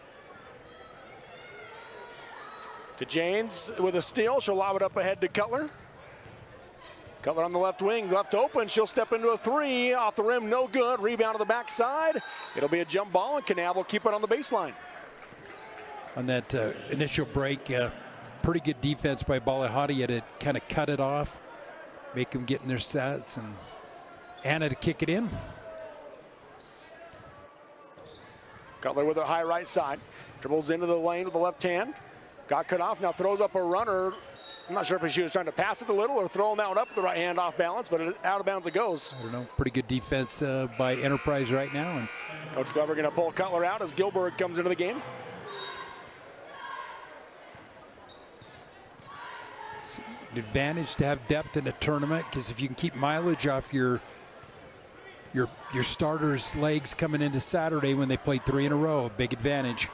To Janes with a steal. She'll lob it up ahead to Cutler. Cutler on the left wing, left open. She'll step into a 3. Off the rim, no good. Rebound to the backside. It'll be a jump ball, and Kanab will keep it on the baseline.
On that initial break, pretty good defense by Balahadia to kind of cut it off, make them get in their sets, and Anna to kick it in.
Cutler with a high right side. Dribbles into the lane with the left hand. Got cut off, now throws up a runner. I'm not sure if she was trying to pass it a little or throw him out up with the right hand off balance, but out of bounds it goes.
I don't know, pretty good defense by Enterprise right now. And
Coach Glover gonna pull Cutler out as Gilbert comes into the game.
It's an advantage to have depth in a tournament, because if you can keep mileage off your starters' legs coming into Saturday when they play 3 in a row, a big advantage.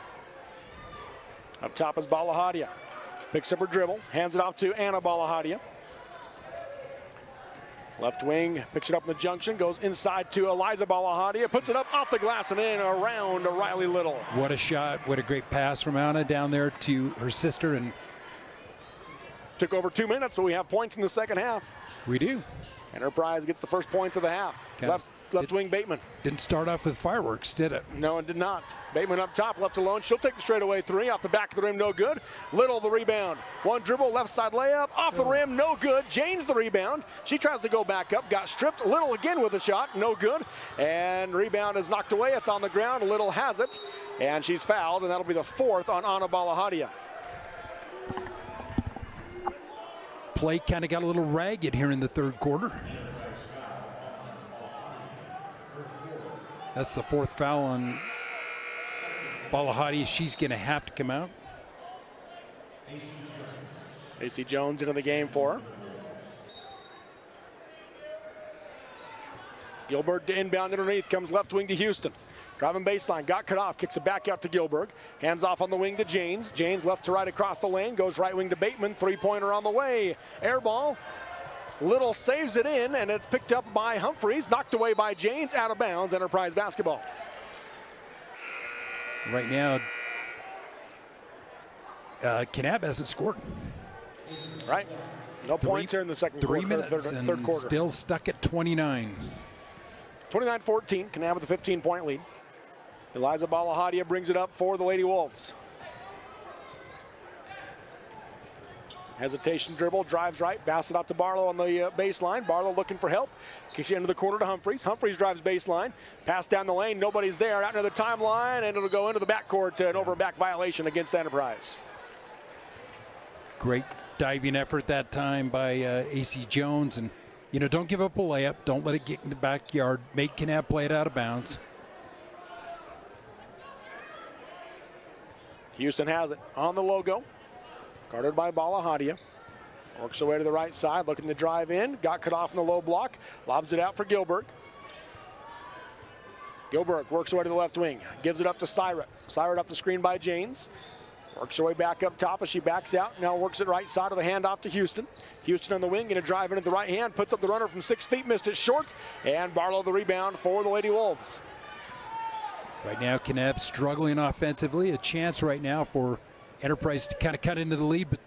Up top is Balahadia. Picks up her dribble, hands it off to Anna Balahadia. Left wing, picks it up in the junction, goes inside to Eliza Balahadia, puts it up off the glass and in around to Riley Little.
What a shot, what a great pass from Anna down there to her sister. And
took over 2 minutes, but we have points in the second half.
We do.
Enterprise gets the first points of the half. Left wing Bateman.
Didn't start off with fireworks, did it?
No, it did not. Bateman up top, left alone. She'll take the straightaway three off the back of the rim, no good. Little the rebound. One dribble, left side layup, off the rim, no good. Jane's the rebound. She tries to go back up, got stripped. Little again with a shot, no good. And rebound is knocked away. It's on the ground. Little has it, and she's fouled, and that'll be the fourth on Anna Balahadia.
Play kind of got a little ragged here in the third quarter. That's the fourth foul on Balahadia. She's going to have to come out.
AC Jones into the game for her. Gilbert to inbound underneath, comes left wing to Houston. Driving baseline, got cut off, kicks it back out to Gilbert. Hands off on the wing to Janes. Janes left to right across the lane, goes right wing to Bateman. Three-pointer on the way. Air ball. Little saves it in, and it's picked up by Humphreys. Knocked away by Janes, out of bounds. Enterprise basketball.
Right now, Kanab hasn't scored.
Right. No points here in the second quarter.
3 minutes
third
and
quarter.
still stuck at 29.
29-14, Kanab with a 15-point lead. Eliza Balahadia brings it up for the Lady Wolves. Hesitation dribble, drives right, passes it out to Barlow on the baseline. Barlow looking for help, kicks it into the corner to Humphreys. Humphreys drives baseline, pass down the lane, nobody's there, out into the timeline, and it'll go into the backcourt, an over and back violation against Enterprise.
Great diving effort that time by AC Jones, and don't give up a layup, don't let it get in the backyard, make Kanab play it out of bounds.
Houston has it on the logo. Guarded by Balahadia. Works her way to the right side, looking to drive in. Got cut off in the low block. Lobs it out for Gilbert. Gilbert works her way to the left wing. Gives it up to Syrat. Syrat up the screen by Janes. Works her way back up top as she backs out. Now works it right side of the handoff to Houston. Houston on the wing, going to drive into the right hand. Puts up the runner from 6 feet, missed it short. And Barlow the rebound for the Lady Wolves.
Right now, Kanab struggling offensively. A chance right now for Enterprise to kind of cut into the lead, but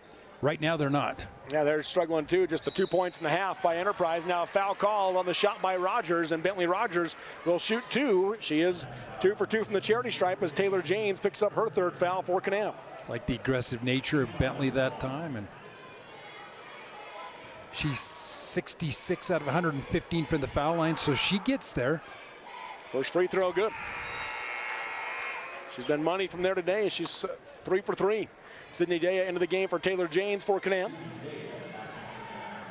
right now they're not.
Yeah, they're struggling too. Just the 2 points and a half by Enterprise. Now a foul call on the shot by Rogers, and Bentley Rogers will shoot 2. She is 2 for 2 from the charity stripe as Taylor Janes picks up her third foul for Kanab.
Like the aggressive nature of Bentley that time, and she's 66 out of 115 from the foul line, so she gets there.
First free throw good. She's been money from there today. She's 3 for 3. Sydney Daya into the game for Taylor Janes for Kanab.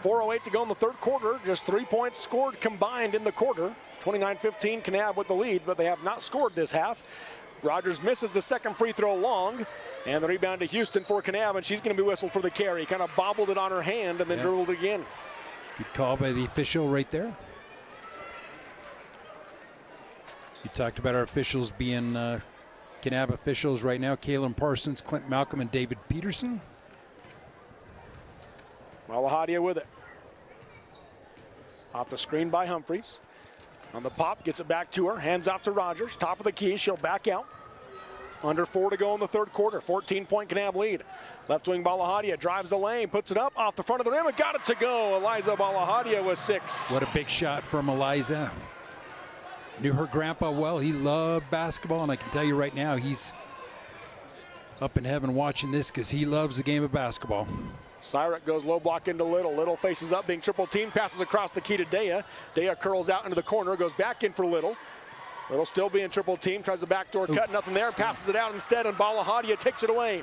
4:08 to go in the third quarter. Just 3 points scored combined in the quarter. 29-15, Kanab with the lead, but they have not scored this half. Rogers misses the second free throw long, and the rebound to Houston for Kanab, and she's going to be whistled for the carry. Kind of bobbled it on her hand and then dribbled it again.
Good call by the official right there. You talked about our officials being Kanab officials right now. Kaylin Parsons, Clint Malcolm, and David Peterson.
Balahadia with it. Off the screen by Humphreys. On the pop, gets it back to her. Hands off to Rogers. Top of the key, she'll back out. Under 4 to go in the third quarter. 14-point Kanab lead. Left wing Balahadia drives the lane, puts it up off the front of the rim, and got it to go. Eliza Balahadia with 6.
What a big shot from Eliza. Knew her grandpa well. He loved basketball, and I can tell you right now, he's up in heaven watching this because he loves the game of basketball.
Syrat goes low block into Little. Little faces up, being triple teamed, passes across the key to Daya. Daya curls out into the corner, goes back in for Little. Little still being triple teamed, tries the backdoor cut, nothing there, passes it out instead, and Balahadia takes it away.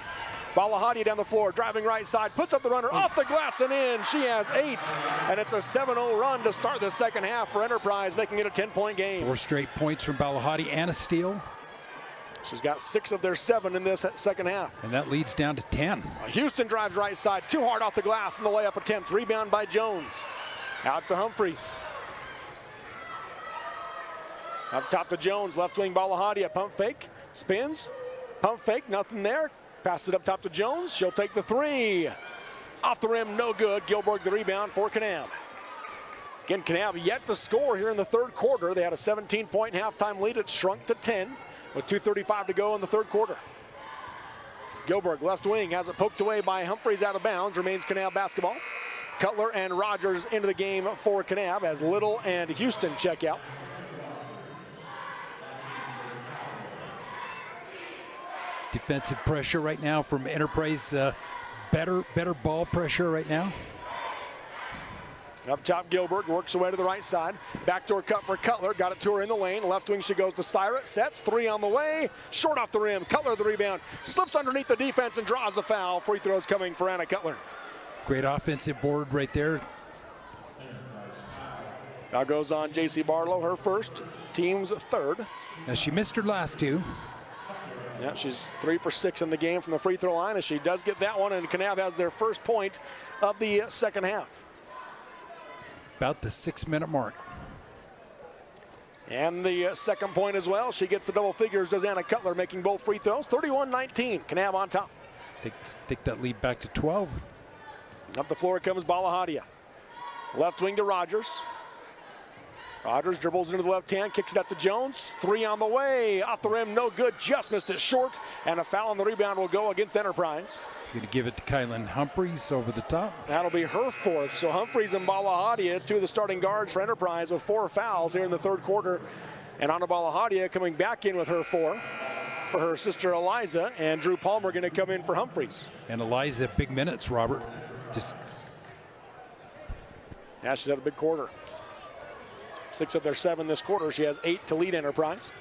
Balahadia down the floor, driving right side, puts up the runner, off the glass and in. She has 8, and it's a 7-0 run to start the second half for Enterprise, making it a 10-point game.
4 straight points from Balahadia and a steal.
She's got 6 of their 7 in this second half.
And that leads down to 10.
Houston drives right side, too hard off the glass in the layup attempt. Rebound by Jones. Out to Humphreys. Up top to Jones, left wing Balahadia, pump fake, spins, pump fake, nothing there. Passes it up top to Jones, she'll take the 3. Off the rim, no good. Gilbert the rebound for Kanab. Again, Kanab yet to score here in the third quarter. They had a 17-point halftime lead. It shrunk to 10 with 2:35 to go in the third quarter. Gilbert, left wing, has it poked away by Humphreys out of bounds. Remains Kanab basketball. Cutler and Rogers into the game for Kanab as Little and Houston check out.
Defensive pressure right now from Enterprise. Better ball pressure right now.
Up top, Gilbert works away to the right side. Backdoor cut for Cutler. Got it to her in the lane. Left wing she goes to Syra. Sets, three on the way. Short off the rim. Cutler the rebound. Slips underneath the defense and draws the foul. Free throws coming for Anna Cutler.
Great offensive board right there.
Now goes on J.C. Barlow, her first, team's third.
Now she missed her last two.
Yeah, she's 3 for 6 in the game from the free throw line as she does get that one, and Kanab has their first point of the second half.
About the 6-minute mark.
And the second point as well. She gets the double figures, does Anna Cutler, making both free throws. 31-19, Kanab on top.
Take that lead back to 12.
Up the floor comes Balahadia. Left wing to Rogers. Rogers dribbles into the left hand, kicks it up to Jones. Three on the way, off the rim, no good, just missed it short. And a foul on the rebound will go against Enterprise.
Going to give it to Kylan Humphreys over the top.
That'll be her fourth. So Humphreys and Balahadia, two of the starting guards for Enterprise with 4 fouls here in the third quarter. And Anna Balahadia coming back in with her 4 for her sister Eliza. And Drew Palmer going to come in for Humphreys.
And Eliza, big minutes, Robert.
Yeah, she's had a big quarter. 6 of their 7 this quarter. She has 8 to lead Enterprise.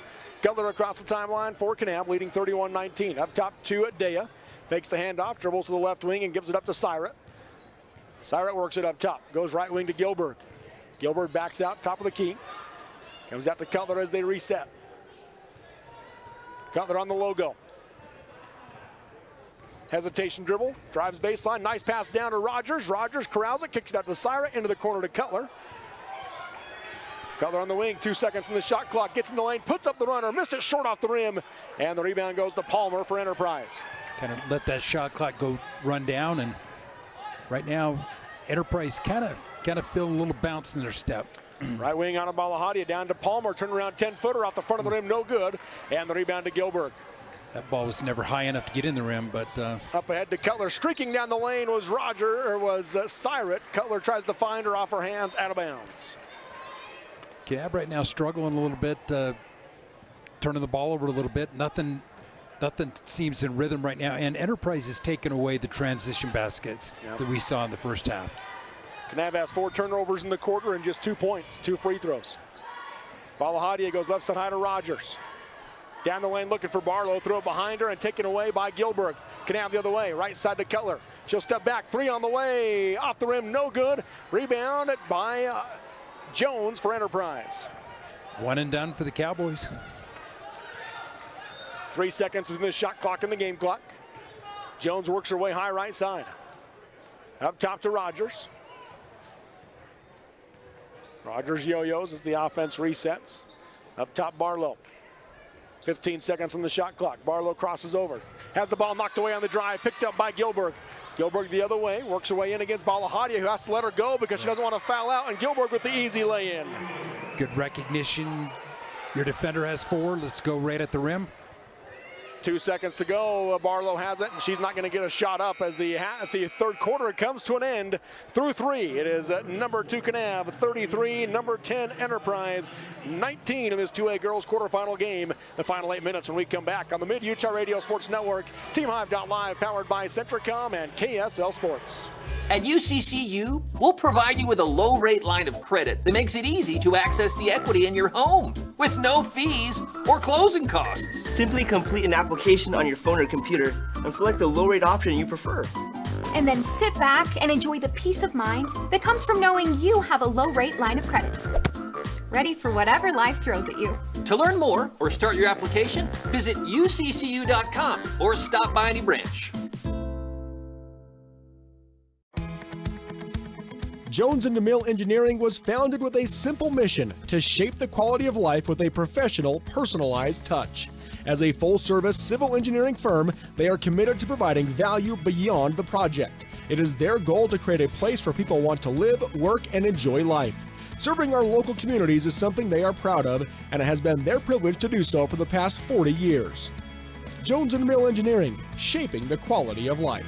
Cutler across the timeline for Kanab, leading 31-19. Up top to Dea. Fakes the handoff, dribbles to the left wing and gives it up to Syra. Syra works it up top. Goes right wing to Gilbert. Gilbert backs out, top of the key. Comes out to Cutler as they reset. Cutler on the logo. Hesitation dribble, drives baseline. Nice pass down to Rogers. Rogers corrals it, kicks it out to Syra, into the corner to Cutler. Cutler on the wing, 2 seconds from the shot clock, gets in the lane, puts up the runner, missed it short off the rim, and the rebound goes to Palmer for Enterprise.
Kind of let that shot clock run down, and right now, Enterprise kind of feel a little bounce in their step.
Right wing on a Balahadia, down to Palmer, turn around 10-footer off the front of the rim, no good, and the rebound to Gilbert.
That ball was never high enough to get in the rim, but
up ahead to Cutler, streaking down the lane was Syrat. Cutler tries to find her off her hands, out of bounds.
Kanab right now struggling a little bit, turning the ball over a little bit. Nothing seems in rhythm right now, and Enterprise has taken away the transition baskets that we saw in the first half.
Kanab has 4 turnovers in the quarter and just 2 points, 2 free throws. Balahadia goes left side high to Rogers. Down the lane looking for Barlow, throw it behind her and taken away by Gilbert. Kanab the other way, right side to Cutler. She'll step back, 3 on the way, off the rim, no good. Rebound by Jones for Enterprise.
1 and done for the Cowboys.
3 seconds within the shot clock and the game clock. Jones works her way high right side. Up top to Rogers. Rogers yo-yos as the offense resets. Up top, Barlow. 15 seconds on the shot clock. Barlow crosses over. Has the ball knocked away on the drive. Picked up by Gilbert. Gilbert the other way. Works her way in against Balahadia, who has to let her go because she doesn't want to foul out. And Gilbert with the easy lay-in.
Good recognition. Your defender has 4. Let's go right at the rim.
2 seconds to go. Barlow has it, and she's not going to get a shot up as the third quarter comes to an end through 3. It is number 2 Kanab, 33, number 10 Enterprise, 19 in this 2A girls quarterfinal game. The final 8 minutes when we come back on the Mid-Utah Radio Sports Network. TeamHive.live, powered by Centricom and KSL Sports.
At UCCU, we'll provide you with a low-rate line of credit that makes it easy to access the equity in your home with no fees or closing costs.
Simply complete an application on your phone or computer and select the low-rate option you prefer.
And then sit back and enjoy the peace of mind that comes from knowing you have a low-rate line of credit. Ready for whatever life throws at you.
To learn more or start your application, visit uccu.com or stop by any branch.
Jones & DeMille Engineering was founded with a simple mission to shape the quality of life with a professional, personalized touch. As a full-service civil engineering firm, they are committed to providing value beyond the project. It is their goal to create a place where people want to live, work, and enjoy life. Serving our local communities is something they are proud of, and it has been their privilege to do so for the past 40 years. Jones & DeMille Engineering, shaping the quality of life.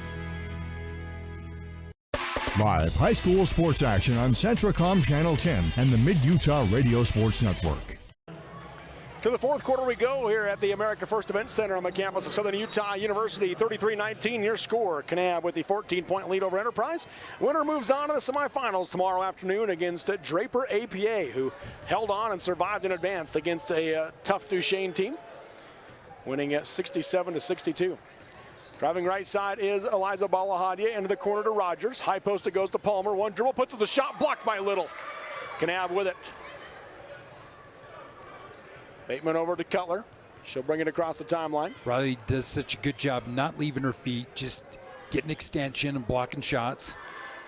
Live high school sports action on Centracom Channel 10 and the Mid-Utah Radio Sports Network.
To the fourth quarter we go here at the America First Event Center on the campus of Southern Utah University. 33-19 your score. Kanab with the 14-point lead over Enterprise. Winner moves on to the semifinals tomorrow afternoon against Draper APA, who held on and survived and advanced against a tough Duchesne team, winning at 67-62. Driving right side is Eliza Balahadia into the corner to Rogers. High post it goes to Palmer. One dribble puts up the shot, blocked by Little. Kanab with it. Bateman over to Cutler. She'll bring it across the timeline.
Riley does such a good job not leaving her feet, just getting extension and blocking shots.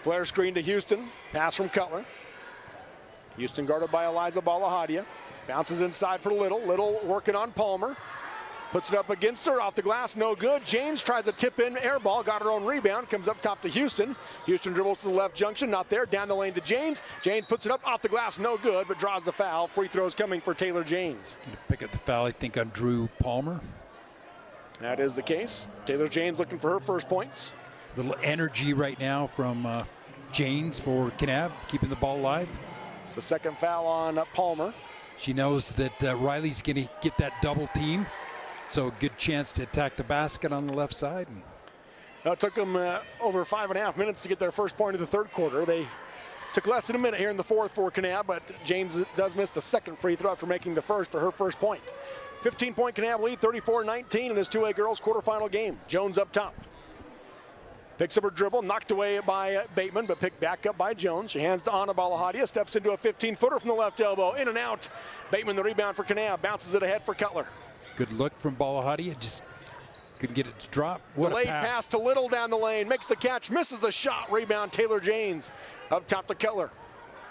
Flare screen to Houston. Pass from Cutler. Houston guarded by Eliza Balahadia. Bounces inside for Little. Little working on Palmer. Puts it up against her, off the glass, no good. James tries a tip-in air ball, got her own rebound, comes up top to Houston. Houston dribbles to the left junction, not there, down the lane to James. James puts it up, off the glass, no good, but draws the foul. Free throws coming for Taylor James.
Gonna pick up the foul, I think, on Drew Palmer.
That is the case. Taylor James looking for her first points.
Little energy right now from James for Kanab, keeping the ball alive.
It's the second foul on Palmer.
She knows that Riley's gonna get that double team. So a good chance to attack the basket on the left side.
Now it took them over 5.5 minutes to get their first point of the third quarter. They took less than a minute here in the fourth for Kanab, but James does miss the second free throw after making the first for her first point. 15-point Kanab lead, 34-19 in this 2A girls quarterfinal game. Jones up top. Picks up her dribble, knocked away by Bateman, but picked back up by Jones. She hands to Anna Balahadia, steps into a 15-footer from the left elbow, in and out. Bateman the rebound for Kanab, bounces it ahead for Cutler.
Good look from Balahadia, just couldn't get it to drop. What
the late pass to Little down the lane, makes the catch, misses the shot, rebound Taylor James. Up top to Cutler.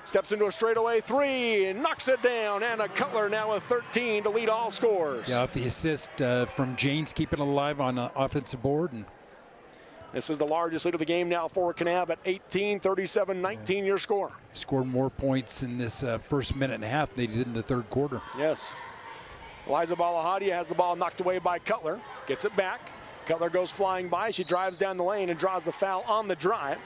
Steps into a straightaway three and knocks it down. Anna Cutler now with 13 to lead all scores.
Yeah, off the assist from James, keeping it alive on the offensive board. And
this is the largest lead of the game now for Kanab at 18, 37-19 your score.
Scored more points in this first minute and a half than they did in the third quarter.
Yes. Eliza Balahadia has the ball knocked away by Cutler. Gets it back. Cutler goes flying by. She drives down the lane and draws the foul on the drive.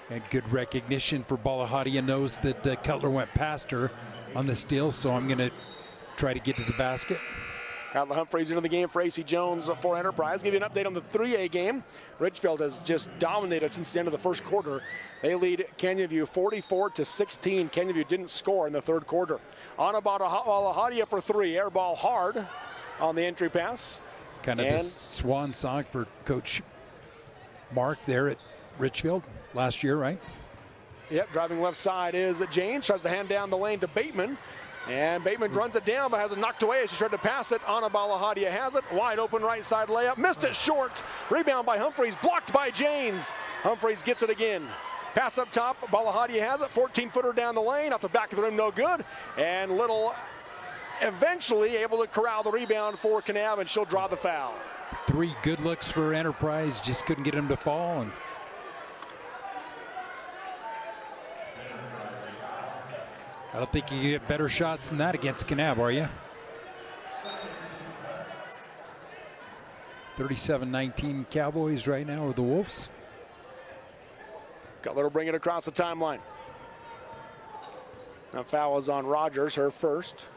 And good recognition for Balahadia. Knows that Cutler went past her on the steal, so I'm going to try to get to the basket.
Kyla Humphreys into the game for AC Jones for Enterprise. Give you an update on the 3A game. Ridgefield has just dominated since the end of the first quarter. They lead Canyon View 44-16. Canyon View didn't score in the third quarter. Anna Balahadia for three. Air ball hard on the entry pass.
Kind of the swan song for Coach Mark there at Ridgefield last year, right?
Yep, driving left side is James. Tries to hand down the lane to Bateman. And Bateman runs it down, but has it knocked away as she tried to pass it. Anna Balahadia has it. Wide open right side layup. Missed it short. Rebound by Humphreys. Blocked by James. Humphreys gets it again. Pass up top. Balahadia has it. 14-footer down the lane. Off the back of the rim, no good. And Little eventually able to corral the rebound for Kanab, and she'll draw the foul.
Three good looks for Enterprise. Just couldn't get him to fall. And I don't think you can get better shots than that against Kanab, are you? 37-19 Cowboys right now, or the Wolves.
Cutler will bring it across the timeline. Now foul is on Rogers, her first.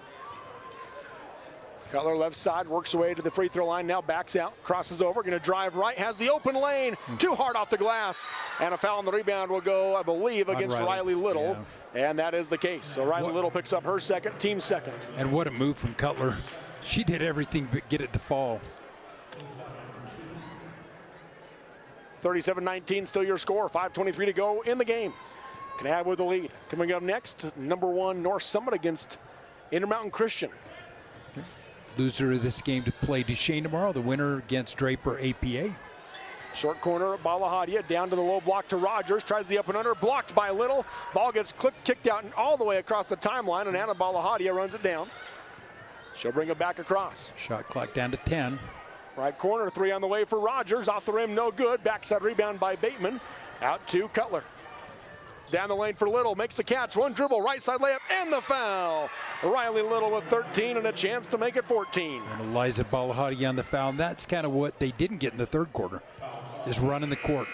Cutler left side, works away to the free throw line, now backs out, crosses over, gonna drive right, has the open lane, too hard off the glass, and a foul on the rebound will go, I believe, against Riley Little, and that is the case. So Riley Little picks up her second, team second.
And what a move from Cutler. She did everything but get it to fall.
37-19, still your score, 5:23 to go in the game. Kanab with the lead. Coming up next, number one North Summit against Intermountain Christian.
Loser of this game to play Duchesne tomorrow. The winner against Draper APA.
Short corner, Balahadia down to the low block to Rogers. Tries the up and under, blocked by Little. Ball gets kicked out and all the way across the timeline, and Anna Balahadia runs it down. She'll bring it back across.
Shot clock down to 10.
Right corner, three on the way for Rogers. Off the rim, no good. Backside rebound by Bateman. Out to Cutler. Down the lane for Little, makes the catch, one dribble, right side layup, and the foul. Riley Little with 13 and a chance to make it 14.
And Eliza Balahadia on the foul, and that's kind of what they didn't get in the third quarter, is running the court.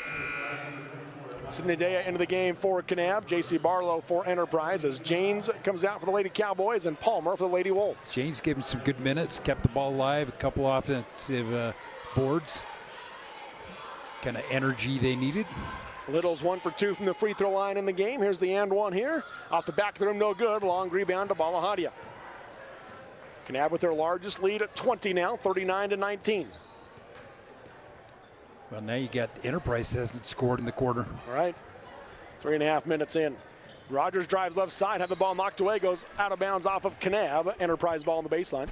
Sydney Dea into the game for Kanab. J.C. Barlow for Enterprise as Janes comes out for the Lady Cowboys and Palmer for the Lady Wolves.
Janes gave him some good minutes, kept the ball alive, a couple offensive boards. Kind of energy they needed.
Little's 1 for 2 from the free throw line in the game. Here's the and one here. Off the back of the rim, no good. Long rebound to Balahadia. Kanab with their largest lead at 20 now, 39-19.
Well, now you got Enterprise hasn't scored in the quarter.
All right, 3.5 minutes in. Rogers drives left side, have the ball knocked away, goes out of bounds off of Kanab. Enterprise ball on the baseline.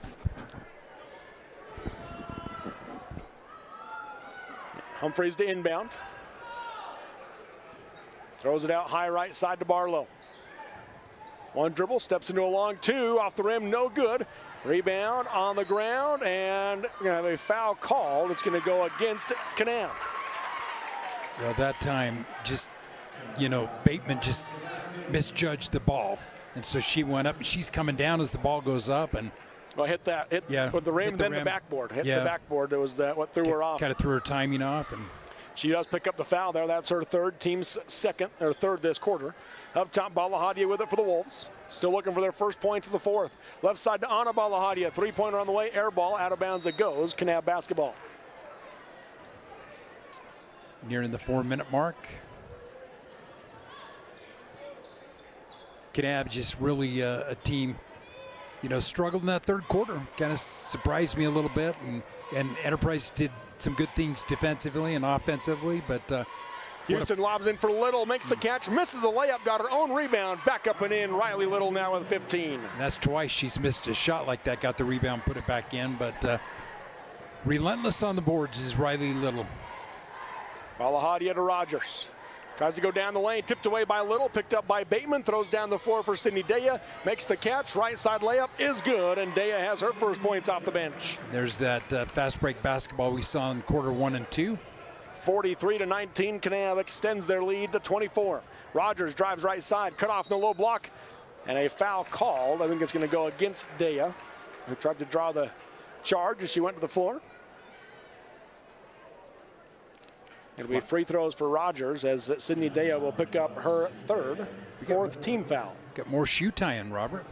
Humphreys to inbound. Throws it out high right side to Barlow. One dribble, steps into a long two, off the rim, no good. Rebound on the ground, and we're going to have a foul called. It's going to go against Kanab.
Well, that time, just, Bateman just misjudged the ball. And so she went up, and she's coming down as the ball goes up. And
well, hit with the rim, then the backboard. Hit the backboard. It was what threw her off.
Kind of threw her timing off. And
she does pick up the foul there. That's her third, team's third this quarter. Up top, Balahadia with it for the Wolves. Still looking for their first points of the fourth. Left side to Anna Balahadia. Three-pointer on the way. Air ball. Out of bounds it goes. Kanab basketball.
Nearing the 4-minute mark. Kanab just really a team, struggled in that third quarter. Kind of surprised me a little bit. And Enterprise did some good things defensively and offensively, but
Houston lobs in for Little, makes the catch, misses the layup, got her own rebound, back up and in. Riley Little now with 15.
And that's twice she's missed a shot like that, got the rebound, put it back in, but relentless on the boards is Riley Little.
Balahadia to Rogers. Tries to go down the lane, tipped away by Little, picked up by Bateman, throws down the floor for Sydney Dea, makes the catch, right side layup is good, and Dea has her first points off the bench.
There's that fast break basketball we saw in quarter 1 and 2.
43-19, Kanab extends their lead to 24. Rogers drives right side, cut off in the low block, and a foul called. I think it's going to go against Dea, who tried to draw the charge as she went to the floor. It'll be free throws for Rogers as Sydney Dea will pick up her fourth team foul.
Got more shoe tying, Robert.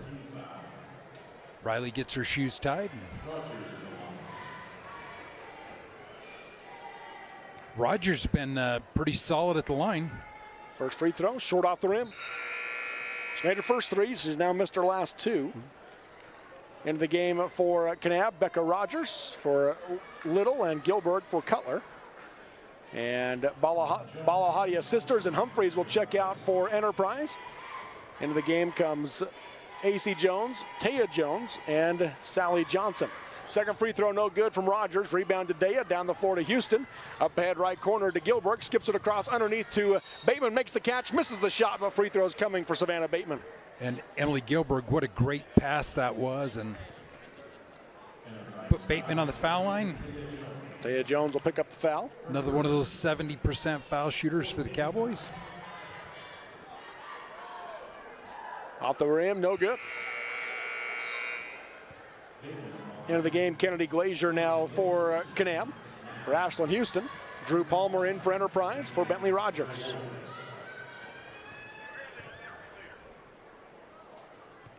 Riley gets her shoes tied. Rogers been pretty solid at the line.
First free throw, short off the rim. She made her first three. She's now missed her last two. Into the game for Kanab, Becca Rogers for Little and Gilbert for Cutler. And Balahadia sisters and Humphreys will check out for Enterprise. Into the game comes AC Jones, Taya Jones, and Sally Johnson. Second free throw, no good from Rogers. Rebound to Dea, down the floor to Houston. Up ahead, right corner to Gilbert. Skips it across underneath to Bateman. Makes the catch, misses the shot, but free throws coming for Savannah Bateman.
And Emily Gilbert, what a great pass that was. And put Bateman on the foul line.
Taya Jones will pick up the foul.
Another one of those 70% foul shooters for the Cowboys.
Off the rim, no good. Into the game, Kennedy Glazier now for Kanab. For Ashland Houston, Drew Palmer in for Enterprise for Bentley Rogers.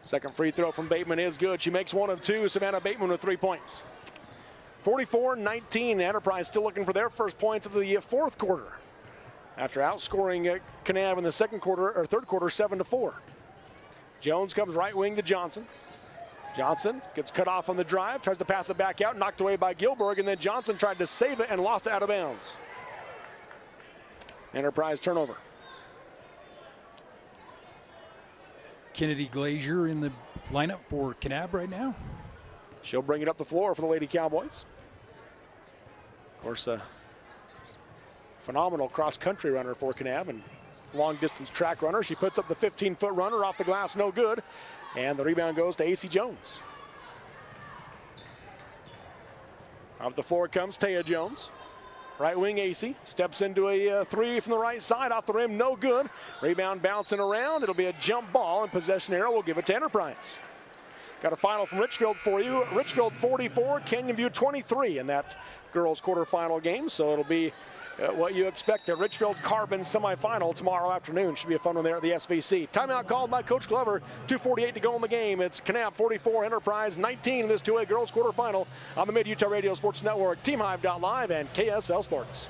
Second free throw from Bateman is good. She makes one of two. Savannah Bateman with 3 points. 44-19, Enterprise still looking for their first points of the fourth quarter after outscoring Kanab in the third quarter 7-4. Jones comes right wing to Johnson. Johnson gets cut off on the drive, tries to pass it back out, knocked away by Gilbert, and then Johnson tried to save it and lost it out of bounds. Enterprise turnover.
Kennedy Glazier in the lineup for Kanab right now.
She'll bring it up the floor for the Lady Cowboys. Of course, a phenomenal cross-country runner for Kanab and long-distance track runner. She puts up the 15-foot runner off the glass, no good. And the rebound goes to AC Jones. Up the floor comes Taya Jones. Right wing AC steps into a three from the right side, off the rim, no good. Rebound bouncing around. It'll be a jump ball, and possession arrow will give it to Enterprise. Got a final from Richfield for you. Richfield 44, Canyon View 23 in that girls quarterfinal game. So it'll be what you expect. A Richfield Carbon semifinal tomorrow afternoon. Should be a fun one there at the SVC. Timeout called by Coach Glover. 2:48 to go in the game. It's Kanab 44, Enterprise 19 in this 2A girls quarterfinal on the Mid-Utah Radio Sports Network, TeamHive.live, and KSL Sports.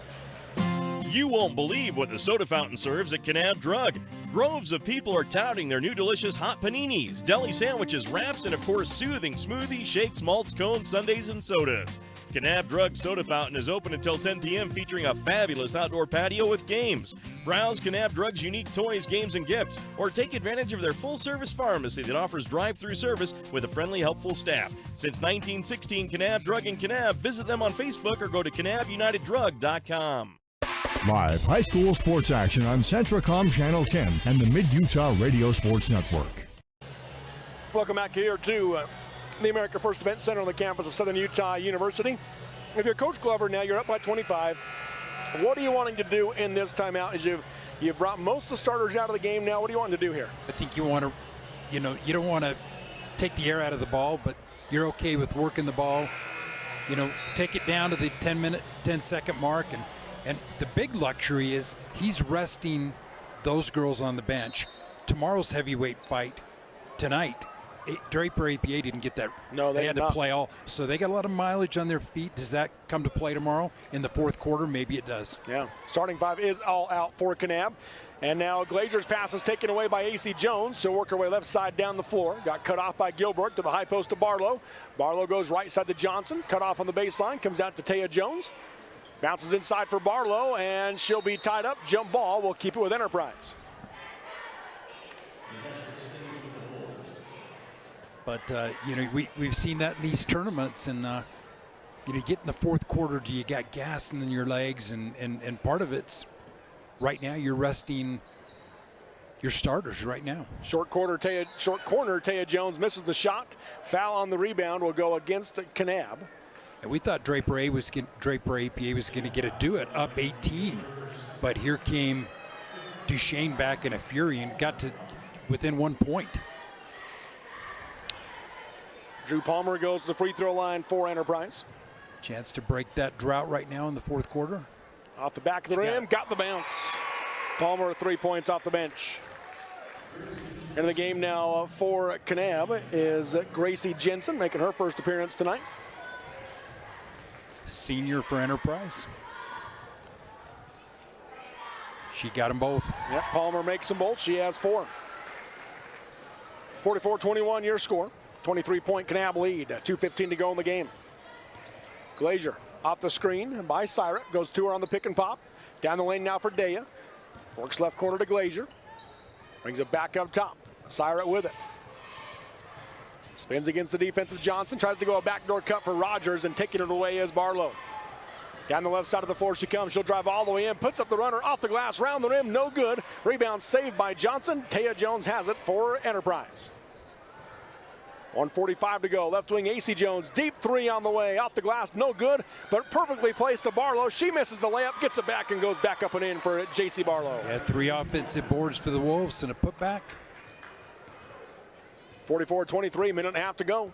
You won't believe what the soda fountain serves at Kanab Drug. Groves of people are touting their new delicious hot paninis, deli sandwiches, wraps, and of course soothing smoothies, shakes, malts, cones, sundaes, and sodas. Kanab Drug Soda Fountain is open until 10 p.m. featuring a fabulous outdoor patio with games. Browse Kanab Drug's unique toys, games, and gifts, or take advantage of their full-service pharmacy that offers drive-through service with a friendly, helpful staff. Since 1916, Kanab Drug in Kanab. Visit them on Facebook or go to KanabUnitedDrug.com.
Live high school sports action on Centracom Channel 10 and the Mid-Utah Radio Sports Network.
Welcome back here to the America First Event Center on the campus of Southern Utah University. If you're Coach Glover now, you're up by 25. What are you wanting to do in this timeout as you've brought most of the starters out of the game now? What do you want to do here?
I think you want to, you don't want to take the air out of the ball, but you're okay with working the ball. Take it down to the 10-second mark. And the big luxury is he's resting those girls on the bench. Tomorrow's heavyweight fight tonight, Draper APA didn't get that.
No, they
had to play all. So they got a lot of mileage on their feet. Does that come to play tomorrow in the fourth quarter? Maybe it does.
Yeah, starting five is all out for Kanab. And now Glazer's pass is taken away by A.C. Jones. She'll work her way left side down the floor. Got cut off by Gilbert to the high post to Barlow. Barlow goes right side to Johnson. Cut off on the baseline. Comes out to Taya Jones. Bounces inside for Barlow, and she'll be tied up. Jump ball. We'll keep it with Enterprise.
But, we've seen that in these tournaments. And, you get in the fourth quarter, do you got gas in your legs? And part of it's right now you're resting your starters right now.
Short corner, Taya Jones misses the shot. Foul on the rebound will go against Kanab.
And we thought Draper APA was going to get a do-it up 18. But here came Duchesne back in a fury and got to within 1 point.
Drew Palmer goes to the free throw line for Enterprise.
Chance to break that drought right now in the fourth quarter.
Off the back of the rim, got the bounce. Palmer 3 points off the bench. Into the game now for Kanab is Gracie Jensen, making her first appearance tonight.
Senior for Enterprise. She got them both.
Yep, Palmer makes them both. She has 4. 44-21 your score. 23-point Kanab lead. 2:15 to go in the game. Glazier off the screen by Syra. Goes to her on the pick and pop. Down the lane now for Daya. Works left corner to Glazier. Brings it back up top. Syra with it. Spins against the defensive Johnson. Tries to go a backdoor cut for Rogers, and taking it away is Barlow. Down the left side of the floor she comes. She'll drive all the way in. Puts up the runner off the glass. Round the rim. No good. Rebound saved by Johnson. Taya Jones has it for Enterprise. 1:45 to go. Left wing AC Jones. Deep three on the way. Off the glass. No good. But perfectly placed to Barlow. She misses the layup. Gets it back and goes back up and in for JC Barlow.
Yeah, 3 offensive boards for the Wolves and a putback.
44-23, minute and a half to go.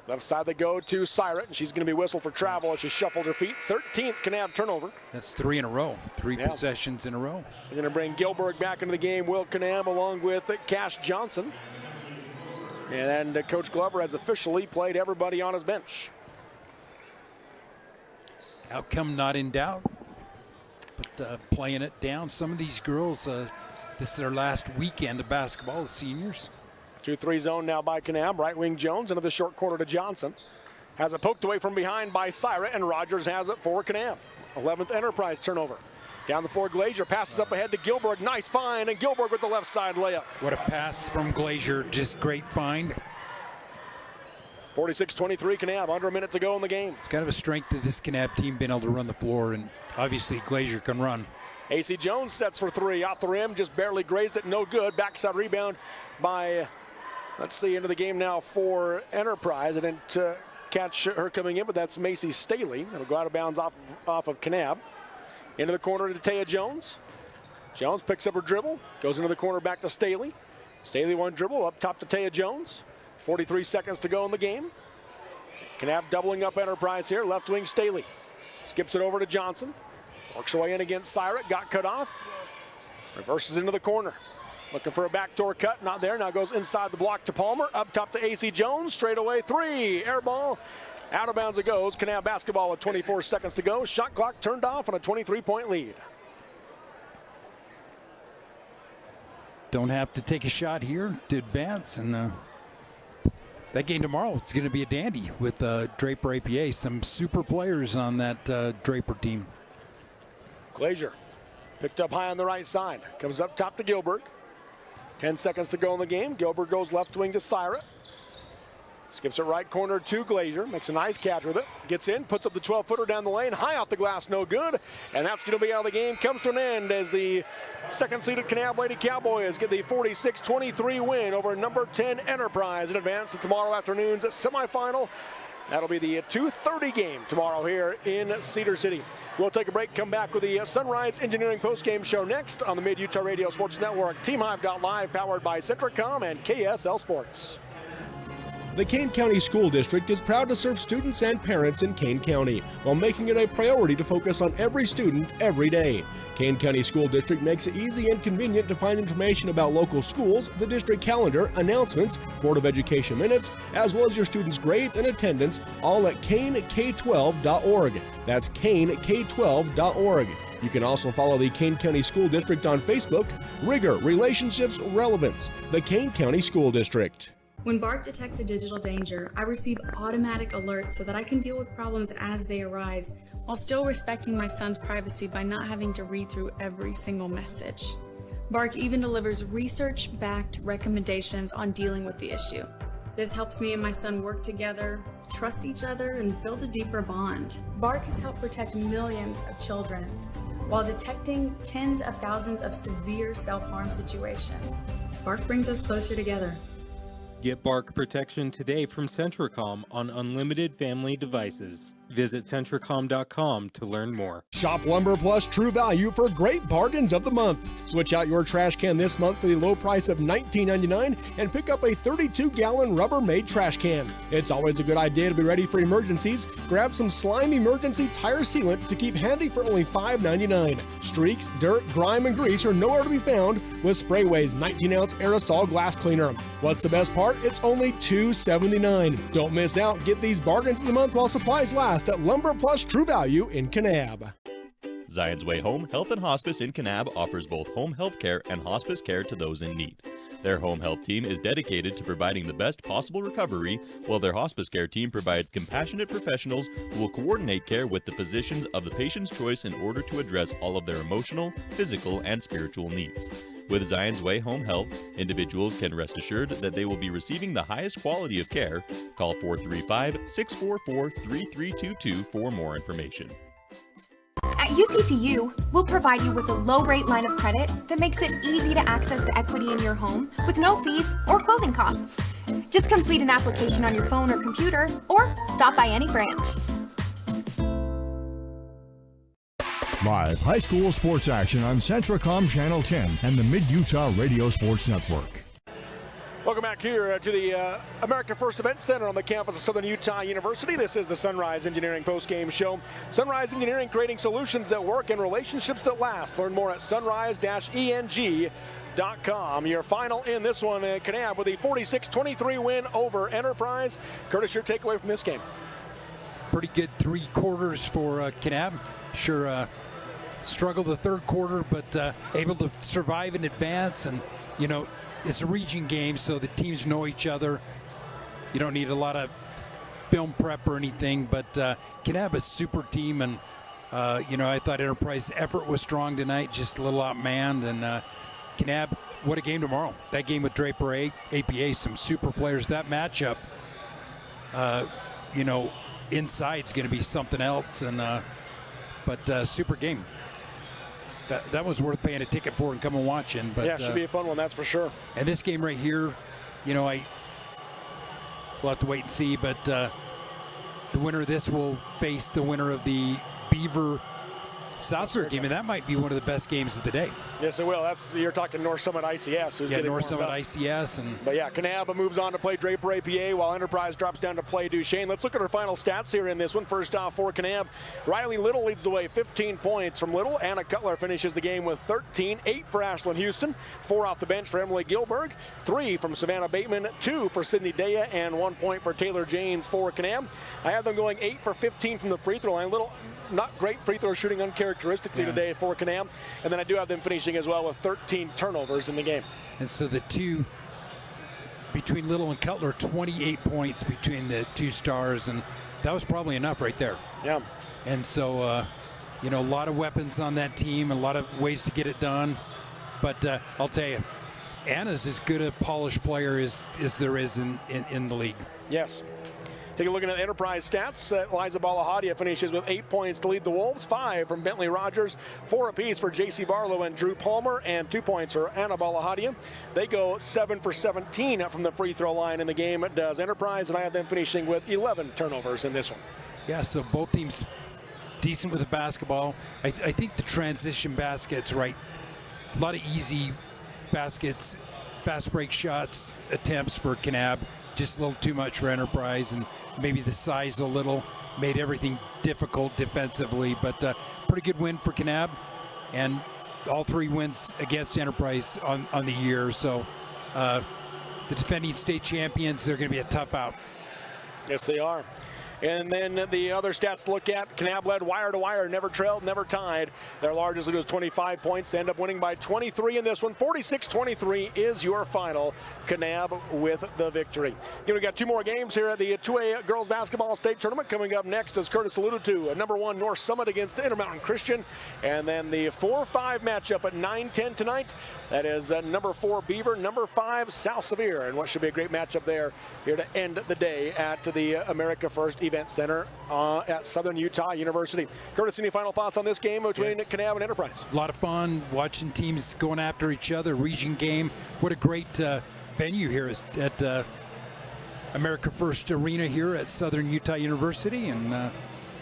Left side they go to Syra, and she's going to be whistled for travel as she shuffled her feet. 13th Kanab turnover.
That's 3 in a row. 3 possessions in a row.
They're going to bring Gilbert back into the game. Will Kanab along with Cash Johnson. And Coach Glover has officially played everybody on his bench.
Outcome not in doubt, but playing it down. Some of these girls, this is their last weekend of basketball, the seniors.
2-3 zone now by Kanab. Right wing Jones into the short corner to Johnson. Has it poked away from behind by Syra, and Rogers has it for Kanab. 11th Enterprise turnover. Down the floor, Glazier passes up ahead to Gilbert. Nice find, and Gilbert with the left side layup.
What a pass from Glazier, just great find.
46-23 Kanab, under a minute to go in the game.
It's kind of a strength of this Kanab team being able to run the floor, and obviously Glazier can run.
AC Jones sets for 3, off the rim, just barely grazed it, no good. Backside rebound by, let's see, into the game now for Enterprise. I didn't catch her coming in, but that's Macy Staley. It'll go out of bounds off of Kanab. Into the corner to Taya Jones. Jones picks up her dribble, goes into the corner back to Staley. Staley one dribble, up top to Taya Jones. 43 seconds to go in the game. Kanab doubling up Enterprise here, left wing Staley. Skips it over to Johnson. Works her way in against Syrat. Got cut off. Reverses into the corner. Looking for a backdoor cut. Not there. Now goes inside the block to Palmer. Up top to AC Jones. Straight away 3. Air ball. Out of bounds it goes. Kanab basketball with 24 seconds to go. Shot clock turned off on a 23-point lead.
Don't have to take a shot here to advance. And that game tomorrow, it's going to be a dandy with Draper APA. Some super players on that Draper team.
Glazier picked up high on the right side. Comes up top to Gilbert. 10 seconds to go in the game. Gilbert goes left wing to Syrat. Skips it right corner to Glazier. Makes a nice catch with it. Gets in, puts up the 12-footer down the lane. High off the glass, no good. And that's going to be how the game comes to an end as the second-seeded Kanab Lady Cowboys get the 46-23 win over number 10 Enterprise in advance of tomorrow afternoon's semifinal. That'll be the 2:30 game tomorrow here in Cedar City. We'll take a break, come back with the Sunrise Engineering postgame show next on the Mid-Utah Radio Sports Network. TeamHive.live, powered by Centricom and KSL Sports.
The Kane County School District is proud to serve students and parents in Kane County while making it a priority to focus on every student every day. Kane County School District makes it easy and convenient to find information about local schools, the district calendar, announcements, Board of Education minutes, as well as your students' grades and attendance, all at kanek12.org. That's kanek12.org. You can also follow the Kane County School District on Facebook. Rigor, relationships, relevance. The Kane County School District.
When Bark detects a digital danger, I receive automatic alerts so that I can deal with problems as they arise, while still respecting my son's privacy by not having to read through every single message. Bark even delivers research-backed recommendations on dealing with the issue. This helps me and my son work together, trust each other, and build a deeper bond. Bark has helped protect millions of children while detecting tens of thousands of severe self-harm situations. Bark brings us closer together.
Get Bark protection today from Centricom on unlimited family devices. Visit Centricom.com to learn more.
Shop Lumber Plus True Value for great bargains of the month. Switch out your trash can this month for the low price of $19.99 and pick up a 32-gallon Rubbermaid trash can. It's always a good idea to be ready for emergencies. Grab some Slime Emergency Tire Sealant to keep handy for only $5.99. Streaks, dirt, grime, and grease are nowhere to be found with Sprayway's 19-ounce aerosol glass cleaner. What's the best part? It's only $2.79. Don't miss out. Get these bargains of the month while supplies last at Lumber Plus True Value in Kanab.
Zion's Way Home Health and Hospice in Kanab offers both home health care and hospice care to those in need. Their home health team is dedicated to providing the best possible recovery, while their hospice care team provides compassionate professionals who will coordinate care with the physicians of the patient's choice in order to address all of their emotional, physical, and spiritual needs. With Zion's Way Home Health, individuals can rest assured that they will be receiving the highest quality of care. Call 435-644-3322 for more information.
At UCCU, we'll provide you with a low-rate line of credit that makes it easy to access the equity in your home with no fees or closing costs. Just complete an application on your phone or computer, or stop by any branch.
Live high school sports action on Centricom Channel 10 and the Mid-Utah Radio Sports Network.
Welcome back here to the America First Event Center on the campus of Southern Utah University. This is the Sunrise Engineering postgame show. Sunrise Engineering, creating solutions that work and relationships that last. Learn more at sunrise-eng.com. Your final in this one, Kanab, with a 46-23 win over Enterprise. Curtis, your takeaway from this game?
Pretty good 3 quarters for Kanab. Sure struggled the third quarter, but able to survive and advance. And, you know, it's a region game, so the teams know each other. You don't need a lot of film prep or anything, but Kanab is a super team, and you know, I thought Enterprise effort was strong tonight, just a little outmanned. And Kanab, what a game tomorrow. That game with Draper APA, some super players. That matchup, you know, inside's going to be something else, and but super game. That was worth paying a ticket for and coming watching. But
yeah, it should be a fun one, that's for sure.
And this game right here, you know, we'll have to wait and see, but the winner of this will face the winner of the Beaver Southsburg game, and that might be one of the best games of the day.
Yes, it will. You're talking North Summit ICS.
Yeah, North Summit ICS.
But yeah, Kanab moves on to play Draper APA while Enterprise drops down to play Duchesne. Let's look at our final stats here in this one. First off for Kanab, Riley Little leads the way, 15 points from Little. Anna Cutler finishes the game with 13, 8 for Ashlyn Houston, 4 off the bench for Emily Gilberg, 3 from Savannah Bateman, 2 for Sydney Daya, and 1 point for Taylor Janes for Kanab. I have them going 8 for 15 from the free throw line. Little, not great free throw shooting uncharacteristically today for Kanab. And then I do have them finishing as well with 13 turnovers in the game.
And so the two between Little and Cutler, 28 points between the two stars, and that was probably enough right there.
Yeah.
And so, you know, a lot of weapons on that team, a lot of ways to get it done. But I'll tell you, Anna's as good a polished player as there is in the league.
Yes. Take a look at the Enterprise stats. Liza Balahadia finishes with 8 points to lead the Wolves, 5 from Bentley Rogers, 4 apiece for J.C. Barlow and Drew Palmer, and 2 points for Anna Balahadia. They go 7 for 17 from the free throw line in the game. It does Enterprise, and I have them finishing with 11 turnovers in this one.
Yeah, so both teams decent with the basketball. I think the transition baskets, right, a lot of easy baskets, fast break shots, attempts for Kanab, just a little too much for Enterprise, and maybe the size a little made everything difficult defensively, but pretty good win for Kanab, and all 3 wins against Enterprise on the year. So the defending state champions, they're going to be a tough out.
Yes, they are. And then the other stats to look at, Kanab led wire to wire, never trailed, never tied. Their largest lead was 25 points. They end up winning by 23 in this one. 46-23 is your final. Kanab with the victory. We got 2 more games here at the 2A Girls Basketball State Tournament. Coming up next, as Curtis alluded to, number 1 North Summit against Intermountain Christian. And then the 4-5 matchup at 9-10 tonight. That is number 4 Beaver, number 5 South Sevier. And what should be a great matchup there here to end the day at the America First Event Center at Southern Utah University. Curtis, any final thoughts on this game between Kanab and Enterprise?
A lot of fun watching teams going after each other, region game. What a great venue here at America First Arena here at Southern Utah University, and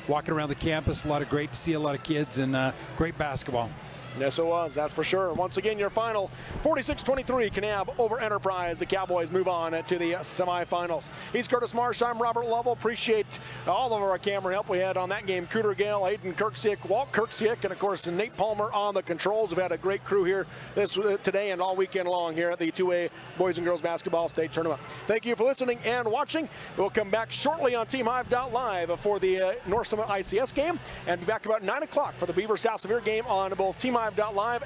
walking around the campus, a lot of great to see a lot of kids, and great basketball.
Yes, it was, that's for sure. Once again, your final 46-23, Kanab over Enterprise. The Cowboys move on to the semifinals. He's Curtis Marsh. I'm Robert Lovell. Appreciate all of our camera help we had on that game. Cooter Gale, Aiden Kirksiak, Walt Kirksiak, and of course Nate Palmer on the controls. We've had a great crew here today and all weekend long here at the 2A Boys and Girls Basketball State Tournament. Thank you for listening and watching. We'll come back shortly on TeamHive.live for the North Summit ICS game, and be back about 9 o'clock for the Beaver South Sevier game on both TeamHive.live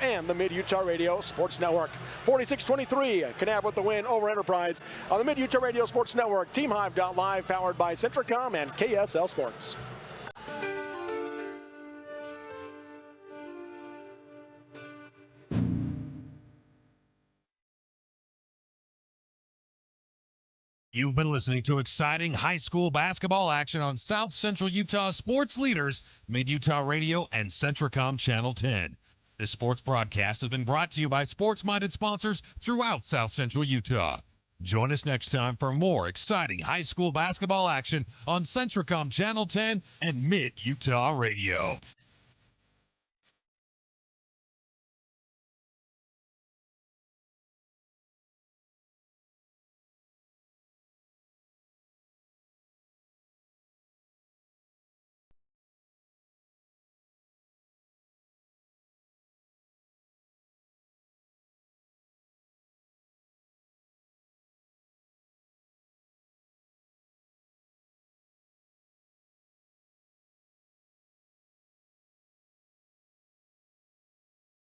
and the Mid-Utah Radio Sports Network. 46-23, Kanab with the win over Enterprise on the Mid-Utah Radio Sports Network. TeamHive.live, powered by Centricom and KSL Sports.
You've been listening to exciting high school basketball action on South Central Utah sports leaders, Mid-Utah Radio and Centricom Channel 10. This sports broadcast has been brought to you by sports-minded sponsors throughout South Central Utah. Join us next time for more exciting high school basketball action on Centricom Channel 10 and Mid-Utah Radio.